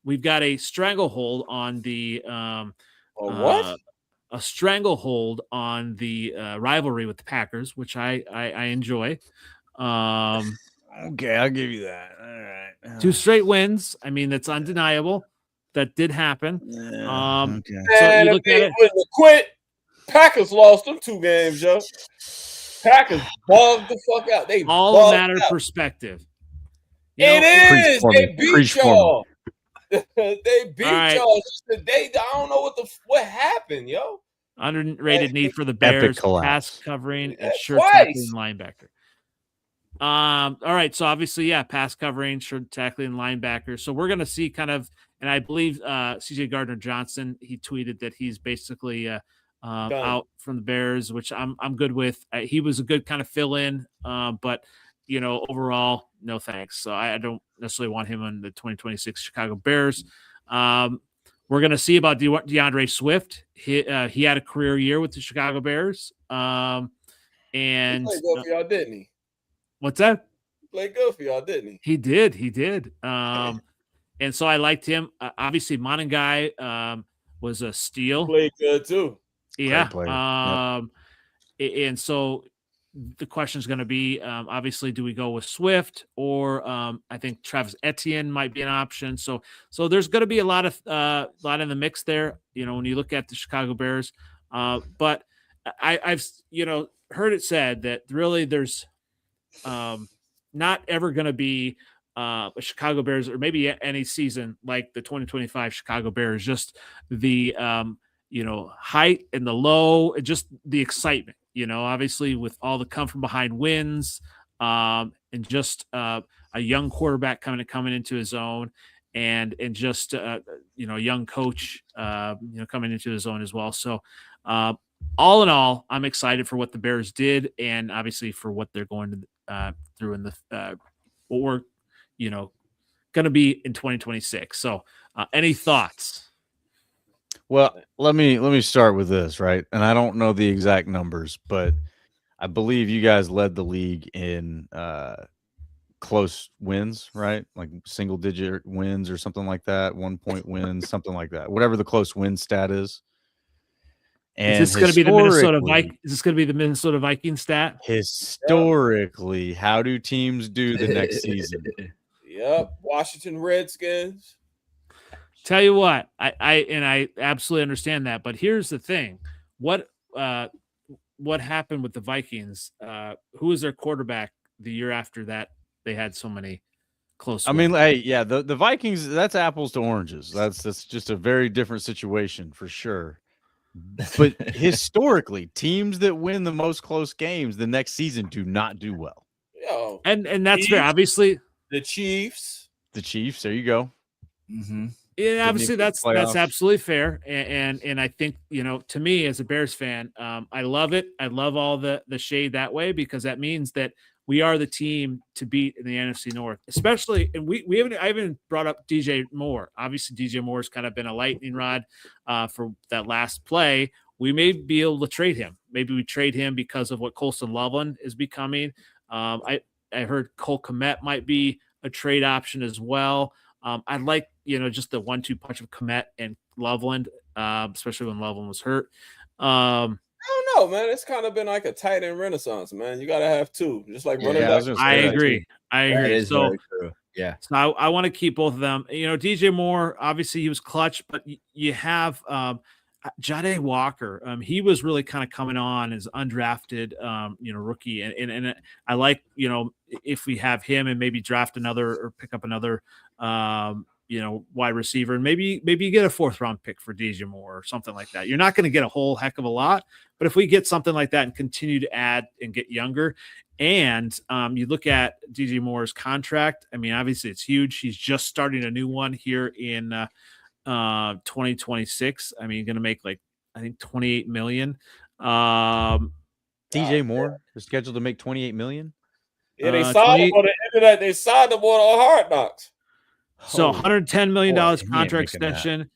we've got a stranglehold on the what? A stranglehold on the rivalry with the Packers, which I enjoy. Okay, I'll give you that. All right. 2 straight wins. I mean, that's undeniable. That did happen. Okay. So you look at it. Quit. Packers lost them 2 games, yo. Packers bugged the fuck out. They all matter of perspective. It is. They beat y'all. They beat y'all. I don't know what happened, yo. Underrated need for the Bears, pass covering and sure tackling linebacker. All right, so obviously, pass covering, sure tackling linebacker. So we're going to see kind of, and I believe CJ Gardner-Johnson, he tweeted that he's basically out from the Bears, which I'm good with. He was a good kind of fill in, but overall, no thanks. So I don't necessarily want him on the 2026 Chicago Bears. We're going to see about DeAndre Swift. He had a career year with the Chicago Bears. And he played good for y'all, didn't he? What's that? He played good for y'all, didn't he? He did. And so I liked him. Obviously, Monangai was a steal. He played good too. Yeah. And so the question is going to be, obviously, do we go with Swift or I think Travis Etienne might be an option. So there's going to be a lot in the mix there, when you look at the Chicago Bears. But I've heard it said that really there's not ever going to be a Chicago Bears or maybe any season like the 2025 Chicago Bears, just the height and the low, just the excitement, obviously with all the come from behind wins, and just a young quarterback coming into his own, and just a young coach coming into his own as well. So all in all, I'm excited for what the Bears did, and obviously for what they're going to through in the what we're going to be in 2026. So, any thoughts? Well, let me start with this, right? And I don't know the exact numbers, but I believe you guys led the league in close wins, right? Like single digit wins or something like that, 1 point wins, something like that. Whatever the close win stat is. And Is this going to be the Minnesota Vikings? Is this going to be the Minnesota Vikings stat? Historically, how do teams do the next season? Yep, Washington Redskins. Tell you what, I absolutely understand that, but here's the thing: what happened with the Vikings? Who was their quarterback the year after that? They had so many close. I mean, hey, yeah, the Vikings. That's apples to oranges. That's just a very different situation for sure. But historically, teams that win the most close games the next season do not do well. Yo, and that's fair. Obviously, the Chiefs. There you go. Mm-hmm. Yeah, obviously that's absolutely fair, and I think to me as a Bears fan, I love it. I love all the shade that way because that means that we are the team to beat in the NFC North, especially. And I haven't brought up DJ Moore. Obviously, DJ Moore's kind of been a lightning rod for that last play. We may be able to trade him. Maybe we trade him because of what Colston Loveland is becoming. I heard Cole Kmet might be a trade option as well. I'd like, just the 1-2 punch of Kmet and Loveland, especially when Loveland was hurt. I don't know, man. It's kind of been like a tight end renaissance, man. You got to have two, just like running back. I agree. So true. Yeah. So I want to keep both of them. DJ Moore, obviously he was clutch, but you have Jade Walker. He was really kind of coming on as undrafted, rookie. And I like, if we have him and maybe draft another or pick up another, wide receiver, and maybe you get a 4th round pick for DJ Moore or something like that. You're not going to get a whole heck of a lot, but if we get something like that and continue to add and get younger, and you look at DJ Moore's contract, I mean, obviously it's huge. He's just starting a new one here in 2026. I mean, going to make I think $28 million. DJ Moore is scheduled to make $28 million. Yeah, they signed him on the internet. They signed him on Hard Knocks. So $110 million contract extension.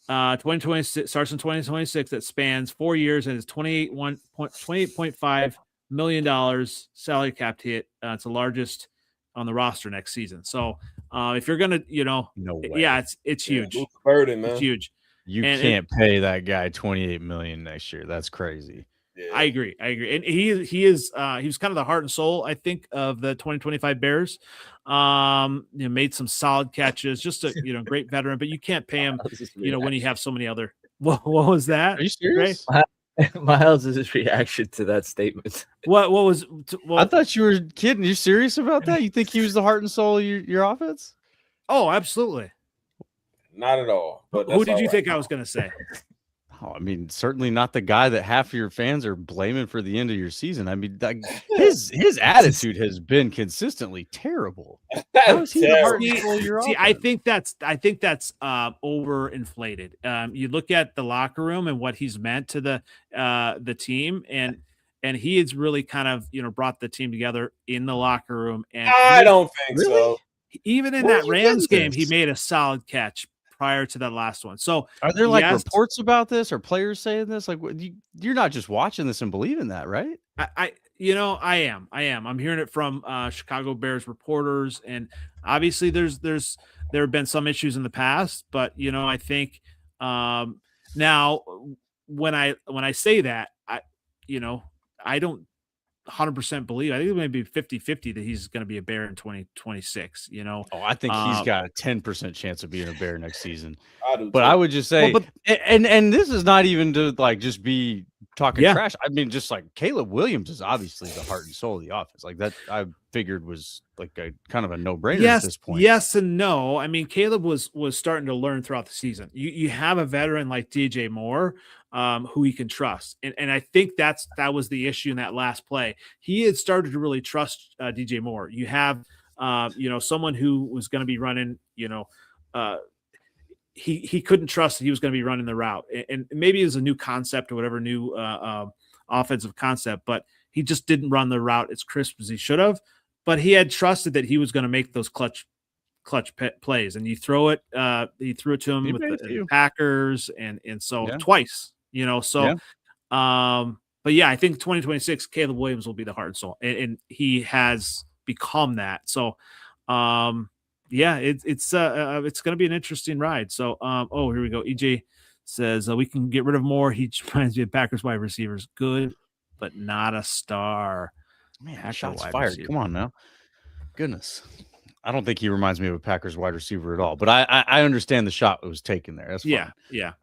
2026 starts in 2026. That spans 4 years and is $28.5 million salary cap hit. It's the largest on the roster next season. So if you're gonna, no way. Yeah, it's huge. It's burden, man. It's huge. You can't pay that guy $28 million next year. That's crazy. Yeah. I agree. And he was kind of the heart and soul, I think, of the 2025 Bears. Made some solid catches, just a great veteran, but you can't pay him, when you have so many other. What was that? Are you serious? Miles' reaction to that statement. What was? I thought you were kidding. You serious about that? You think he was the heart and soul of your offense? Oh, absolutely. Not at all. But who did you think I was going to say? Oh, I mean, certainly not the guy that half of your fans are blaming for the end of your season. I mean, his attitude has been consistently terrible. How is he the heart and soul of your offense? I think that's overinflated. You look at the locker room and what he's meant to the team, and he has really kind of brought the team together in the locker room. And I don't think so. Even in that Rams game, he made a solid catch prior to that last one. So are there reports about this or players saying this? Like, you're not just watching this and believing that, right? I am. I'm hearing it from Chicago Bears reporters, and obviously there have been some issues in the past, but I think now when I say that, I don't 100% believe. I think it may be 50-50 that he's going to be a Bear in 2026. I think he's got a 10% chance of being a Bear next season. But I would just say, and this is not even to just be talking trash. I mean, just like Caleb Williams is obviously the heart and soul of the offense. Like that, I figured was like a kind of a no-brainer at this point. Yes and no. I mean, Caleb was starting to learn throughout the season. You have a veteran like DJ Moore, who he can trust, and I think that was the issue in that last play. He had started to really trust DJ Moore. You have someone who was going to be running he couldn't trust that he was going to be running the route, and maybe it was a new concept or whatever, new offensive concept, but he just didn't run the route as crisp as he should have. But he had trusted that he was going to make those clutch plays, and you throw it. He threw it to him with the Packers, and so twice, So, but yeah, I think 2026 Caleb Williams will be the heart and soul, and he has become that. So, yeah, it's going to be an interesting ride. So, here we go. EJ says we can get rid of Moore. He reminds me of Packers wide receivers, good, but not a star. Man, shots fired. Come on now. Goodness. I don't think he reminds me of a Packers wide receiver at all, but I understand the shot that was taken there. That's fine. Yeah.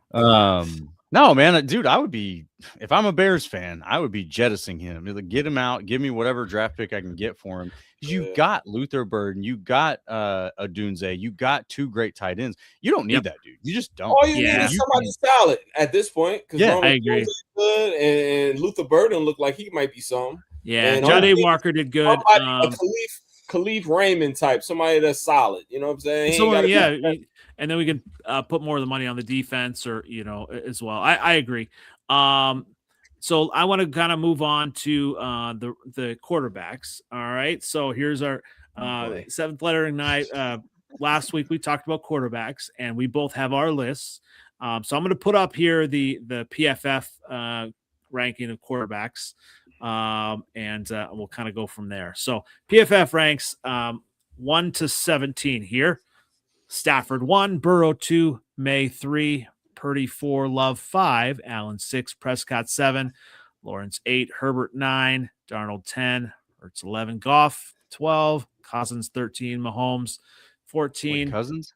No, man, dude, I would be, if I'm a Bears fan, I would be jettisoning him. Get him out, give me whatever draft pick I can get for him. You got Luther Burden, you got Adunze, you got 2 great tight ends. You don't need that, dude. You just don't. All you need is somebody solid at this point. Yeah, I agree. Good, and Luther Burden looked like he might be some. Yeah, and John A. Walker did good. A Khalif Raymond type, somebody that's solid. You know what I'm saying? And then we can put more of the money on the defense, or as well. I agree. So I want to kind of move on to the quarterbacks. All right. So here's our 7th letter night. Last week we talked about quarterbacks, and we both have our lists. So I'm going to put up here the PFF ranking of quarterbacks. And we'll kind of go from there. So PFF ranks 1 to 17 here. Stafford 1, Burrow 2, May 3, Purdy 4, Love 5, Allen 6, Prescott 7, Lawrence 8, Herbert 9, Darnold 10, Hurts 11, Goff 12, Cousins 13, Mahomes 14. Wait, Cousins?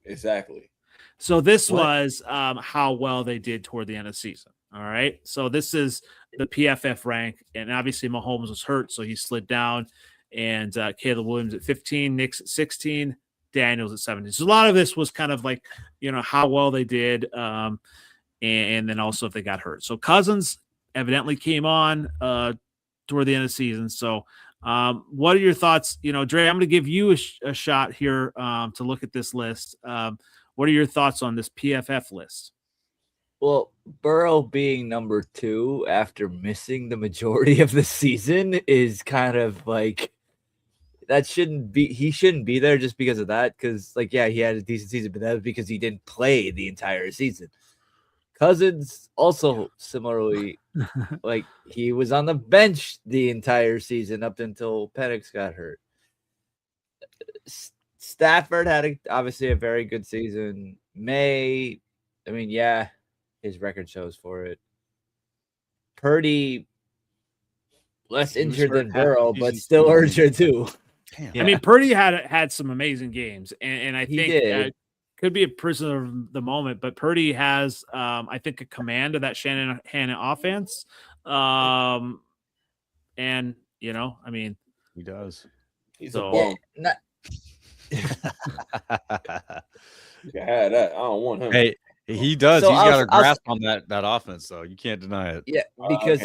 Exactly. So this was how well they did toward the end of the season. All right. So this is the PFF rank, and obviously Mahomes was hurt, so he slid down, and Caleb Williams at 15, Nick's at 16, Daniels at 17. So a lot of this was kind of like, how well they did, and then also if they got hurt. So Cousins evidently came on toward the end of the season. So what are your thoughts? Dre, I'm going to give you a shot here to look at this list. What are your thoughts on this PFF list? Well, Burrow being number 2 after missing the majority of the season is kind of like, he shouldn't be there just because of that. Because he had a decent season, but that was because he didn't play the entire season. Cousins also similarly, he was on the bench the entire season up until Penix got hurt. Stafford had obviously a very good season. His record shows for it. Purdy, less injured than Burrow, but still injured too. Yeah. I mean, Purdy had some amazing games, and I think could be a prisoner of the moment, but Purdy has, I think, a command of that Shanahan offense. And, he does. He's a bum. You can have that. I don't want him. Hey, he does. He's got a grasp on that offense, though. You can't deny it. Yeah, because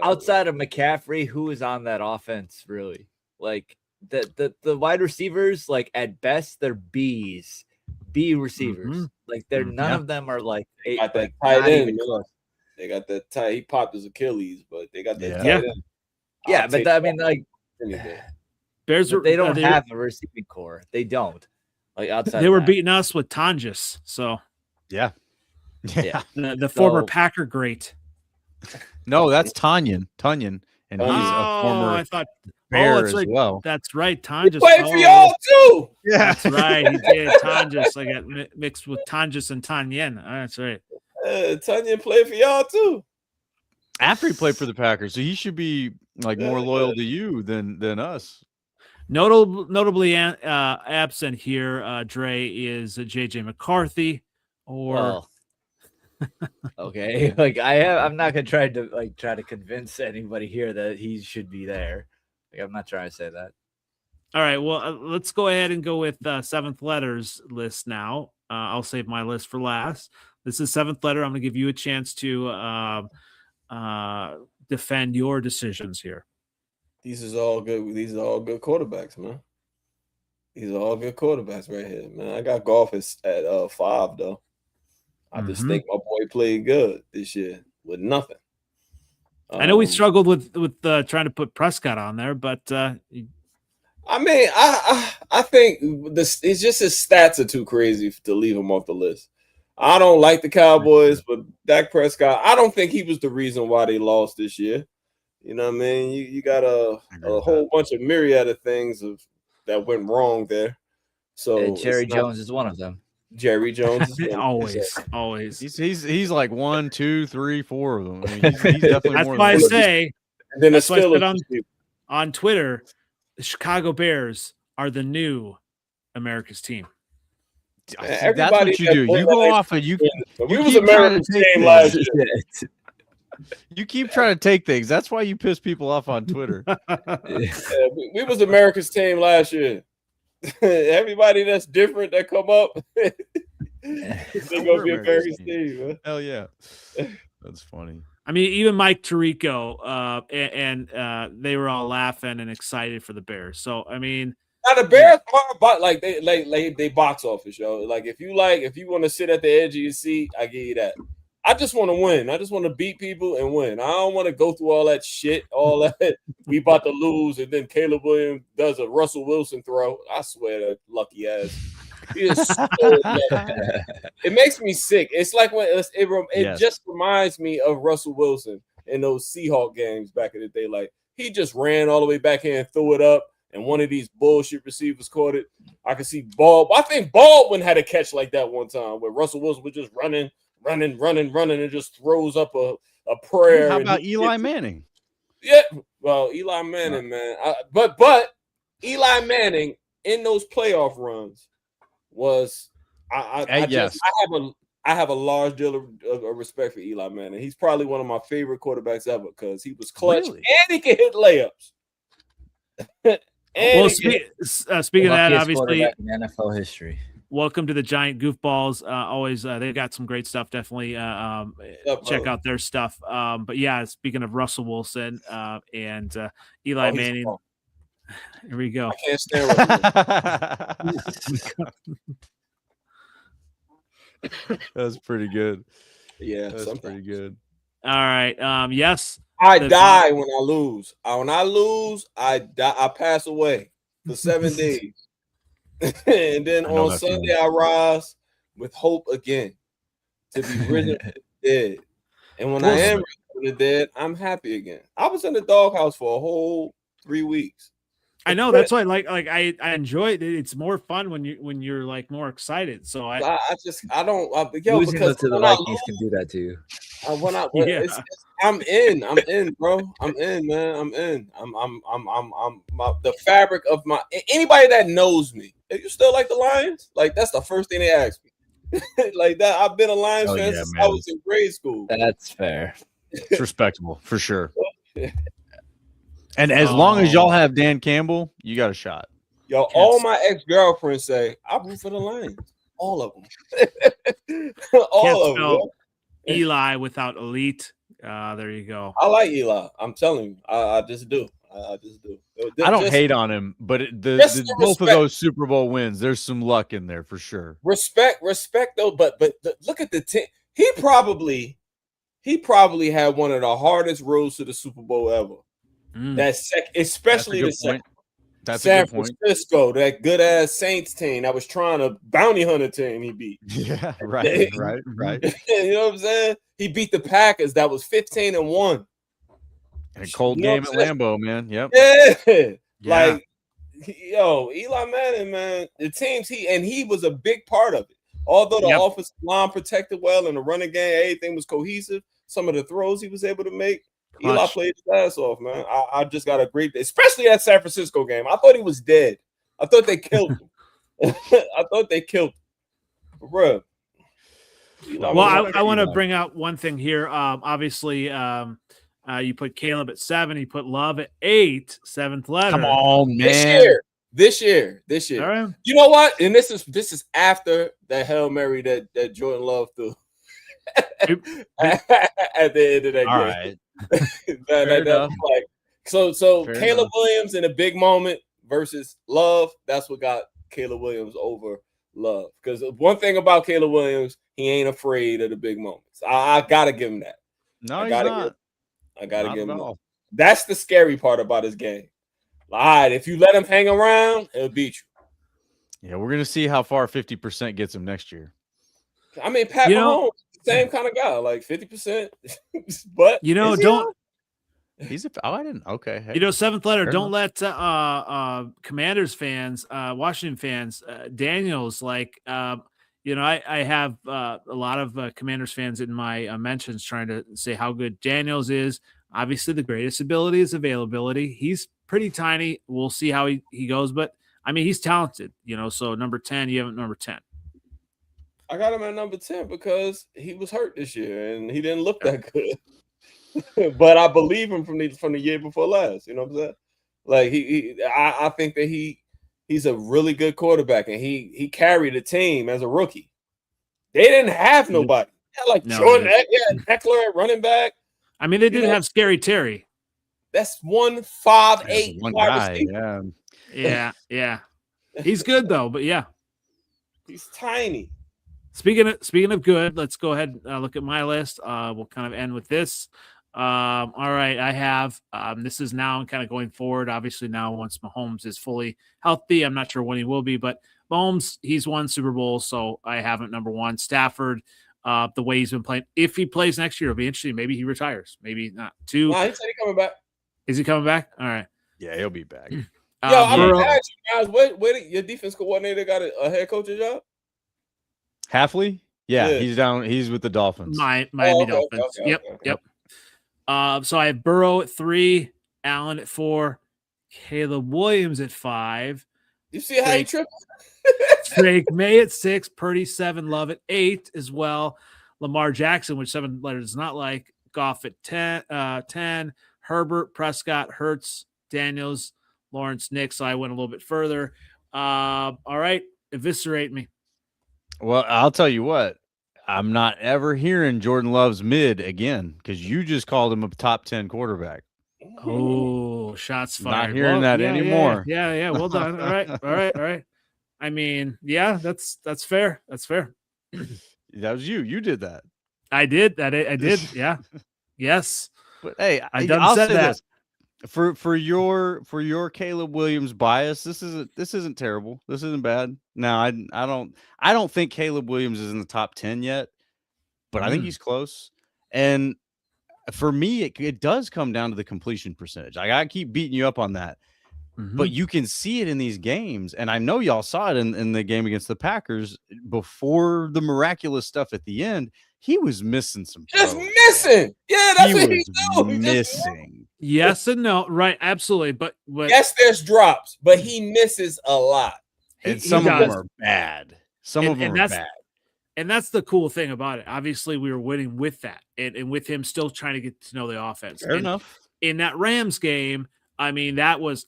outside of McCaffrey, who is on that offense, really? The wide receivers, at best, they're B receivers. Mm-hmm. They're none of them are they got that tight end. They got that tight. He popped his Achilles, but they got that tight end. Yeah, but Bears. They don't have a receiving core. They don't. Outside, they were beating us with Tonjes. So yeah. The former Packer great. No, that's Tunyon, and he's a former. I thought Bear as well. That's right. Tonjes played for y'all too. Yeah, that's right. He did. Tonjes. I got mixed with Tonjes and Tanyen. That's right. Tanyen played for y'all too. After he played for the Packers, so he should be more loyal to you than us. Notably absent here, Dre, is JJ McCarthy. Okay, I'm not gonna try to convince anybody here that he should be there. I'm not trying to say that. All right, well, let's go ahead and go with 7th letters list now. I'll save my list for last. This is 7th letter. I'm gonna give you a chance to defend your decisions here. These are all good quarterbacks, man. These are all good quarterbacks right here, man. I got Goff at 5 though. I just think my boy played good this year with nothing. I know we struggled with trying to put Prescott on there, but I mean, I think it's just his stats are too crazy to leave him off the list. I don't like the Cowboys, but Dak Prescott, I don't think he was the reason why they lost this year. You know what I mean? You got a whole bunch of myriad of things that went wrong there. So Jerry Jones is one of them. Jerry Jones is always. He's like 1, 2, 3, 4 of them. I mean, he's definitely that's more. Why I say. And then that's why I said on Twitter, the Chicago Bears are the new America's team. That's what you do. You go off and you was America's team last year. You keep trying to take things. That's why you piss people off on Twitter. We was America's team last year. Everybody that's different that come up, they're gonna be America's team. Man. Hell yeah, that's funny. I mean, even Mike Tirico and they were all laughing and excited for the Bears. So I mean, now the Bears are like they box office, yo. Like if you want to sit at the edge of your seat, I give you that. I just want to win. I just want to beat people and win. I don't want to go through all that shit, all that we about to lose, and then Caleb Williams does a Russell Wilson throw. I swear to lucky ass. He is so it makes me sick. It's like when it just reminds me of Russell Wilson in those Seahawk games back in the day. Like he just ran all the way back here and threw it up, and one of these bullshit receivers caught it. I could see I think Baldwin had a catch like that one time where Russell Wilson was just running, and just throws up a prayer. How about Eli Manning? Yeah, well, Eli Manning, man. But Eli Manning in those playoff runs was I have a large deal of respect for Eli Manning. He's probably one of my favorite quarterbacks ever because he was clutch and he can hit layups. Well, speaking of that, obviously in NFL history. Welcome to the Giant Goofballs. Always, they've got some great stuff. Definitely check out their stuff. But yeah, speaking of Russell Wilson and Eli Manning, here we go. I can't stand That's pretty good. Yeah, that's pretty good. All right. Yes, I die when I lose. When I lose, I die. I pass away for 7 days. And then on Sunday, I rise with hope again to be risen from the dead. And when I am risen from the dead, I'm happy again. I was in the doghouse for a whole 3 weeks. I know that's why I enjoy it. It's more fun when you're like more excited. So losing because to the Vikings can do that too. I'm in, bro. I'm in, man. I'm in. I'm the fabric of my anybody that knows me. Are you still like the Lions? Like that's the first thing they ask me. Like that. I've been a Lions fan since I was in grade school. That's fair. It's respectable for sure. And as long as y'all have Dan Campbell, you got a shot. Yo, all my ex-girlfriends say I root for the Lions. All of them. All of them. Eli without elite. There you go. I like Eli. I'm telling you, I just do. I just do. I don't hate on him, but both of those Super Bowl wins, there's some luck in there for sure. Respect though. But look at the team. He probably had one of the hardest roads to the Super Bowl ever. Especially the second. That's San Francisco, that good ass Saints team that was trying to bounty hunter team he beat. Yeah, right. You know what I'm saying? He beat the Packers that was 15-1. A cold game at Lambeau, man. Yep. Yeah. Like, yo, Eli Manning, man, the teams he was a big part of it. Although the offensive line protected well and the running game, everything was cohesive. Some of the throws he was able to make. Eli played his ass off, man. I just got a great day, especially that San Francisco game. I thought he was dead. I thought they killed him. Bro. Well, I want to bring out one thing here. Obviously, you put Caleb at 7. You put Love at 8. 7th letter. Come on, man. This year. All right. You know what? And this is after that Hail Mary that Jordan Love threw at the end of that game. All right. So Caleb Williams in a big moment versus Love. That's what got Caleb Williams over Love. Because one thing about Caleb Williams, he ain't afraid of the big moments. I gotta give him that. No, he's not. I gotta give him at all. that. That's the scary part about his game. All right, if you let him hang around, he'll beat you. Yeah, we're gonna see how far 50% gets him next year. I mean, Pat Mahomes, same kind of guy, like 50%. But don't. He's I didn't. Okay. Hey. Seventh letter. Don't let Commanders fans, Washington fans, Daniels like. I have a lot of Commanders fans in my mentions trying to say how good Daniels is. Obviously, the greatest ability is availability. He's pretty tiny. We'll see how he goes, but I mean, he's talented. So number 10, you have him number 10. I got him at number 10 because he was hurt this year and he didn't look that good. But I believe him from the year before last. You know what I'm saying? Like I think that he's a really good quarterback, and he carried a team as a rookie. They didn't have nobody. Jordan, Eckler at running back. I mean, they did have Scary Terry. That's 1.58 one guy. Yeah. He's good though, but yeah, he's tiny. Speaking of good, let's go ahead and look at my list. We'll kind of end with this. All right, I have this is now kind of going forward. Obviously, now once Mahomes is fully healthy, I'm not sure when he will be, but Mahomes, he's won Super Bowl, so I have him number 1. Stafford, the way he's been playing. If he plays next year, it'll be interesting. Maybe he retires. Maybe not. 2. Nah, he said he's coming back. Is he coming back? All right. Yeah, he'll be back. I mean, ask you guys, where your defense coordinator got a head coaching job? Halfley? Yeah, he's down. He's with the Dolphins. Miami Dolphins. Okay. Yep. So I have Burrow at 3, Allen at 4, Caleb Williams at 5. You see how he tripped? Drake May at 6, Purdy 7, Love at 8 as well. Lamar Jackson, which 7 letters does not like. Goff at 10, Herbert, Prescott, Hurts, Daniels, Lawrence, Nick. So I went a little bit further. All right, eviscerate me. Well, I'll tell you what. I'm not ever hearing Jordan Love's mid again because you just called him a top 10 quarterback. Oh, shots fired. Not hearing that anymore. Yeah. Well done. All right. I mean, yeah, that's fair. That's fair. That was you. You did that. I did. I did. Yeah. Yes. But hey, I'll say that. For your Caleb Williams bias, this isn't terrible. This isn't bad. Now I don't think Caleb Williams is in the top 10 yet, but I think he's close. And for me, it does come down to the completion percentage. I gotta keep beating you up on that. But you can see it in these games, and I know y'all saw it in the game against the Packers before the miraculous stuff at the end. He was missing some. Just missing. Yeah, that's what he's doing. Missing. Yes and no. Right. Absolutely. But yes, there's drops, but he misses a lot. And some of them are bad. Some of them are bad. And that's the cool thing about it. Obviously, we were winning with that, and with him still trying to get to know the offense. Fair enough. In that Rams game, I mean,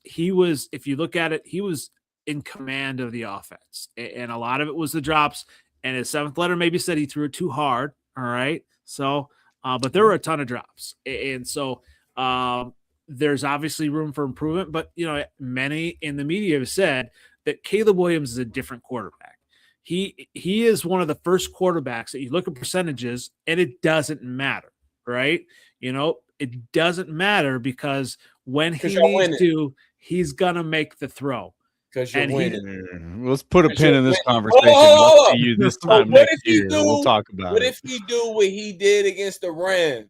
he was, if you look at it, he was in command of the offense. And a lot of it was the drops. And his 7th letter maybe said he threw it too hard. All right. So, but there were a ton of drops. And so there's obviously room for improvement. But, many in the media have said that Caleb Williams is a different quarterback. He is one of the first quarterbacks that you look at percentages and it doesn't matter. Right. It doesn't matter because when he needs to, he's going to make the throw. Because you're winning. Let's put a pin in this conversation. I'll see you this time next year. We'll talk about it. What if he do what he did against the Rams?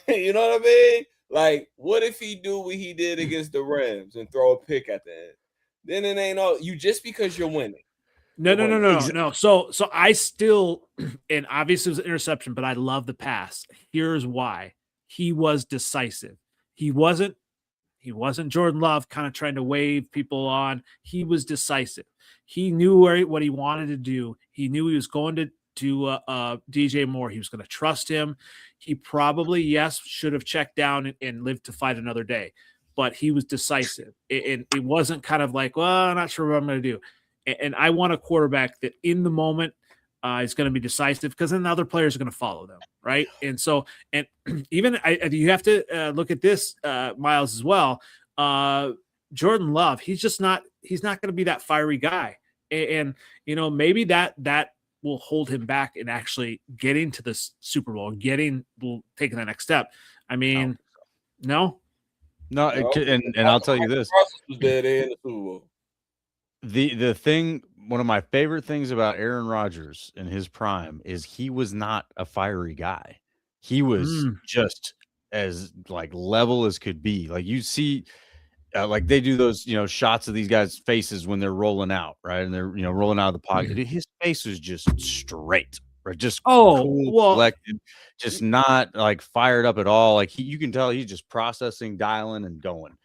You know what I mean? Like, what if he do what he did against the Rams and throw a pick at the end? Then it ain't all you just because you're winning. No. So I still, and obviously it was an interception, but I love the pass. Here's why. He was decisive. He wasn't Jordan Love kind of trying to wave people on. He was decisive. He knew what he wanted to do. He knew he was going to DJ Moore. He was going to trust him. He probably, should have checked down and lived to fight another day. But he was decisive. And it wasn't kind of like, well, I'm not sure what I'm going to do. And I want a quarterback that in the moment is going to be decisive because then the other players are going to follow them, right? And so, and even you have to look at this, Miles, as well. Jordan Love, he's just not he's not going to be that fiery guy. And maybe that will hold him back in actually getting to this Super Bowl, taking the next step. I mean, no. And I'll tell you this. Was there in the Super Bowl. The thing, one of my favorite things about Aaron Rodgers in his prime is he was not a fiery guy. He was just as like level as could be. Like you see, like they do those, shots of these guys' faces when they're rolling out, right? And they're, rolling out of the pocket. His face was just straight, right? Just collected, just not like fired up at all. Like you can tell he's just processing, dialing, and going.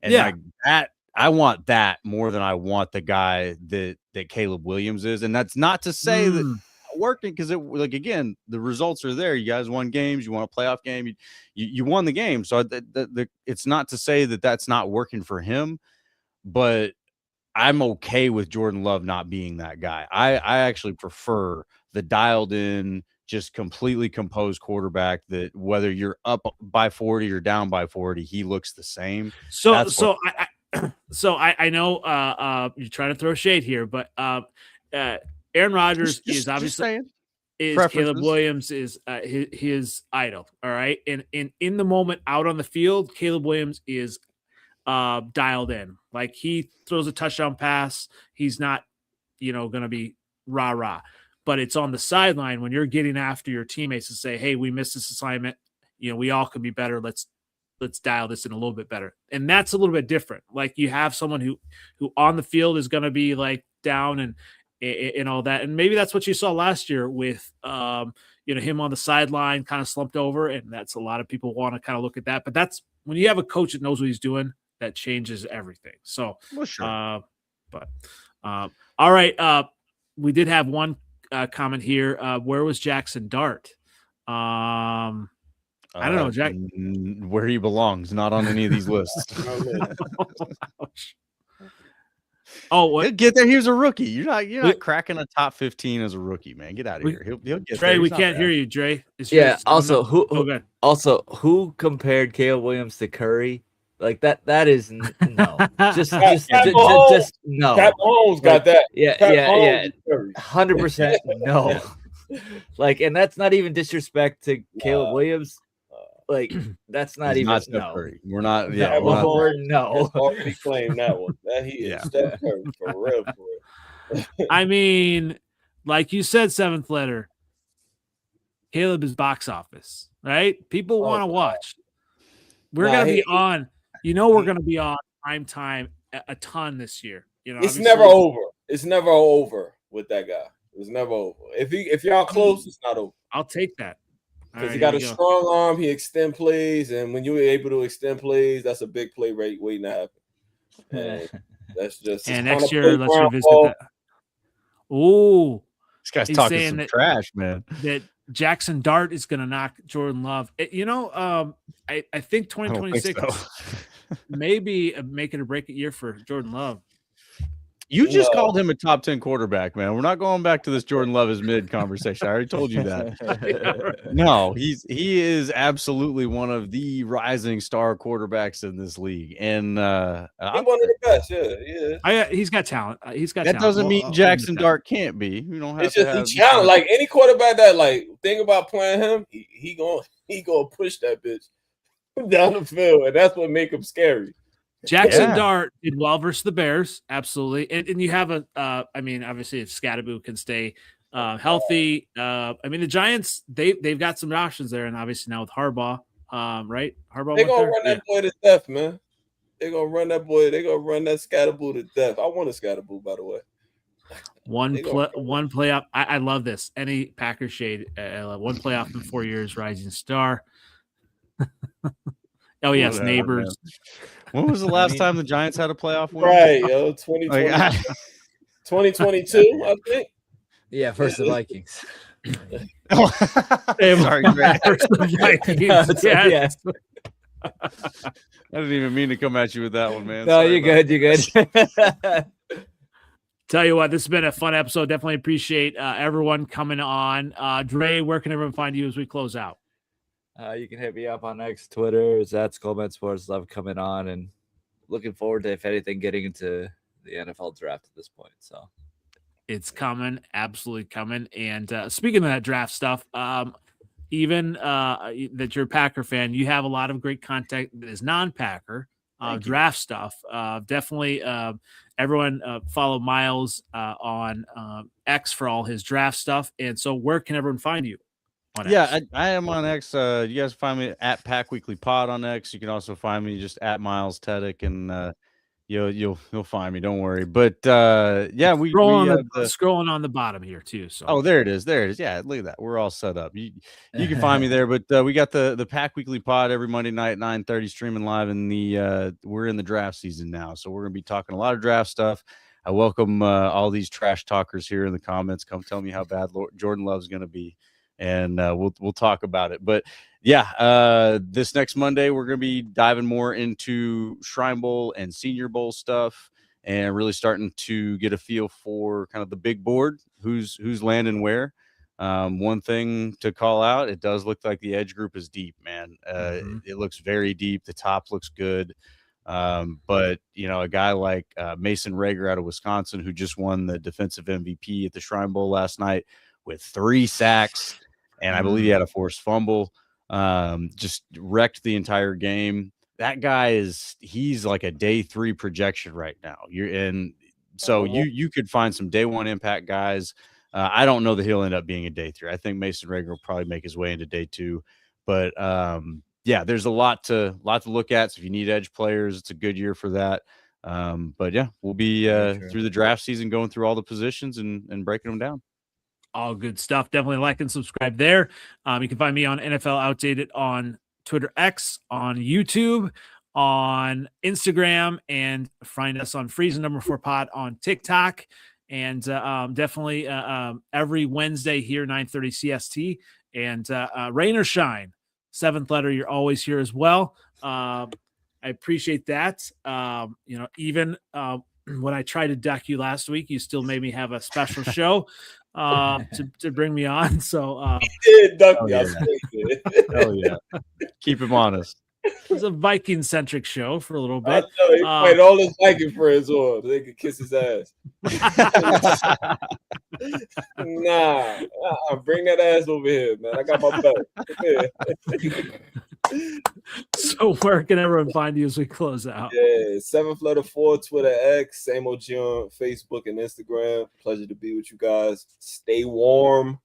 And like that, I want that more than I want the guy that Caleb Williams is. And that's not to say that working, because again, the results are there. You guys won games. You won a playoff game. You won the game. So it's not to say that that's not working for him, but I'm okay with Jordan Love not being that guy. I actually prefer the dialed in, just completely composed quarterback that whether you're up by 40 or down by 40, he looks the same. So I know you're trying to throw shade here, but Aaron Rodgers is obviously Caleb Williams is his idol. All right. And in the moment out on the field, Caleb Williams is dialed in. Like he throws a touchdown pass. He's not, going to be rah-rah. But it's on the sideline when you're getting after your teammates to say, hey, we missed this assignment. We all could be better. Let's dial this in a little bit better. And that's a little bit different. Like you have someone who on the field is going to be like down and all that. And maybe that's what you saw last year with, him on the sideline kind of slumped over. And that's a lot of people want to kind of look at that. But that's when you have a coach that knows what he's doing, that changes everything. So, sure. All right. We did have one comment here. Where was Jackson Dart? I don't know, Jack. Where he belongs, not on any of these lists. Oh, what? He'll get there. He was a rookie. You're not cracking a top 15 as a rookie, man. Get out of here. He'll get Dre, there. we can't hear you, Dre. Who compared Caleb Williams to Curry? Like that is no. Just no. Pat Mahomes got that. Yeah. 100% no. Like, and that's not even disrespect to Caleb Williams. Like, that's not even no. Curry. We're not. Yeah, we're no. Already claimed that one. That he is Steph Curry for real. I mean, like you said, seventh letter. Caleb is box office, right? People want to watch. We're gonna be on. We're gonna be on prime time a ton this year. It's never over. It's never over with that guy. It's never over. If y'all close, it's not over. I'll take that. Because he got a strong arm, he extend plays, and when you're able to extend plays, that's a big play rate waiting to happen. And that's just. And next year, let's revisit that. Ooh, this guy's talking some trash, man. That Jackson Dart is going to knock Jordan Love. I think 2026 maybe make it or break it year for Jordan Love. You just called him a top 10 quarterback, man. We're not going back to this Jordan Love is mid conversation. I already told you that. No, he is absolutely one of the rising star quarterbacks in this league. And he's one of the best, yeah. He's got talent. That doesn't mean Jackson Dart can't be. You don't have it's just the talent. Like any quarterback that think about playing him, he gonna push that bitch down the field, and that's what make him scary. Jackson Dart did well versus the Bears, absolutely, and you have obviously if Scatterbo can stay healthy, the Giants they've got some options there, and obviously now with Harbaugh, right? Harbaugh they're gonna run that boy to death, man. They're gonna run that boy. They're gonna run that Scatterbo to death. I want a Scatterbo, by the way. One playoff. I love this. Any Packer shade. One playoff in 4 years, rising star. Oh yes, neighbors. Man. When was the last time the Giants had a playoff win? Right, 2022, I think. Yeah, versus the Vikings. Sorry, Greg. Versus the Vikings. Yes. I didn't even mean to come at you with that one, man. No, you're good. You're good. Tell you what, this has been a fun episode. Definitely appreciate everyone coming on. Dre, where can everyone find you as we close out? You can hit me up on X, Twitter. That's Coleman Sports. Love coming on and looking forward to, if anything, getting into the NFL draft at this point. So it's coming, absolutely coming. And speaking of that draft stuff, even that you're a Packer fan, you have a lot of great content that is non-Packer draft stuff. Definitely everyone follow Miles on X for all his draft stuff. And so where can everyone find you on X? I am on X. You guys find me at Pack Weekly Pod on X. You can also find me just at Miles Teddick, and you'll find me. Don't worry. But yeah, we scrolling on the bottom here too. So there it is. Yeah, look at that. We're all set up. You can find me there. But we got the Pack Weekly Pod every Monday night at 9:30 streaming live. In we're in the draft season now, so we're gonna be talking a lot of draft stuff. I welcome all these trash talkers here in the comments. Come tell me how bad Jordan Love's gonna be, and we'll talk about it. But yeah, this next Monday we're going to be diving more into Shrine Bowl and Senior Bowl stuff, and really starting to get a feel for kind of the big board, who's landing where. One thing to call out, it does look like the edge group is deep, man. It looks very deep. The top looks good. But a guy like Mason Rager out of Wisconsin, who just won the defensive MVP at the Shrine Bowl last night with 3 sacks, and I believe he had a forced fumble. Just wrecked the entire game. That guy he's like a day 3 projection right now. So you could find some day 1 impact guys. I don't know that he'll end up being a day 3. I think Mason Rager will probably make his way into day 2, but yeah, there's a lot to look at. So if you need edge players, it's a good year for that. But yeah, we'll be through the draft season, going through all the positions and breaking them down. All good stuff. Definitely like and subscribe there. You can find me on NFL Outdated on Twitter X, on YouTube, on Instagram, and find us on Freezin 4 Pod on TikTok. And definitely every Wednesday here, 9:30 CST. And rain or shine, 7th letter, you're always here as well. I appreciate that. Even when I tried to duck you last week, you still made me have a special show to bring me on. So he did duck me. Hell yeah. Keep him honest. It was a Viking centric show for a little bit. He played all his Viking friends on. They could kiss his ass. Bring that ass over here, man. I got my back. So where can everyone find you as we close out? Yeah, 7th letter 4, Twitter X, same OG on Facebook and Instagram. Pleasure to be with you guys. Stay warm.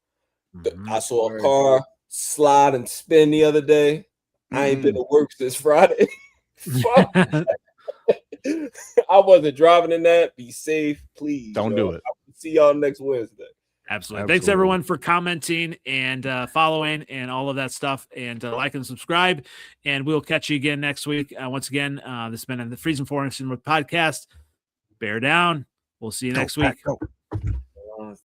I saw a car slide and spin the other day. I ain't been to work since Friday. I wasn't driving in that. Be safe, please. Don't do it. I'll see y'all next Wednesday. Absolutely. Thanks everyone for commenting and following and all of that stuff, and like and subscribe. And we'll catch you again next week. Once again, this has been the Freezin 4 Podcast. Bear down. We'll see you next week.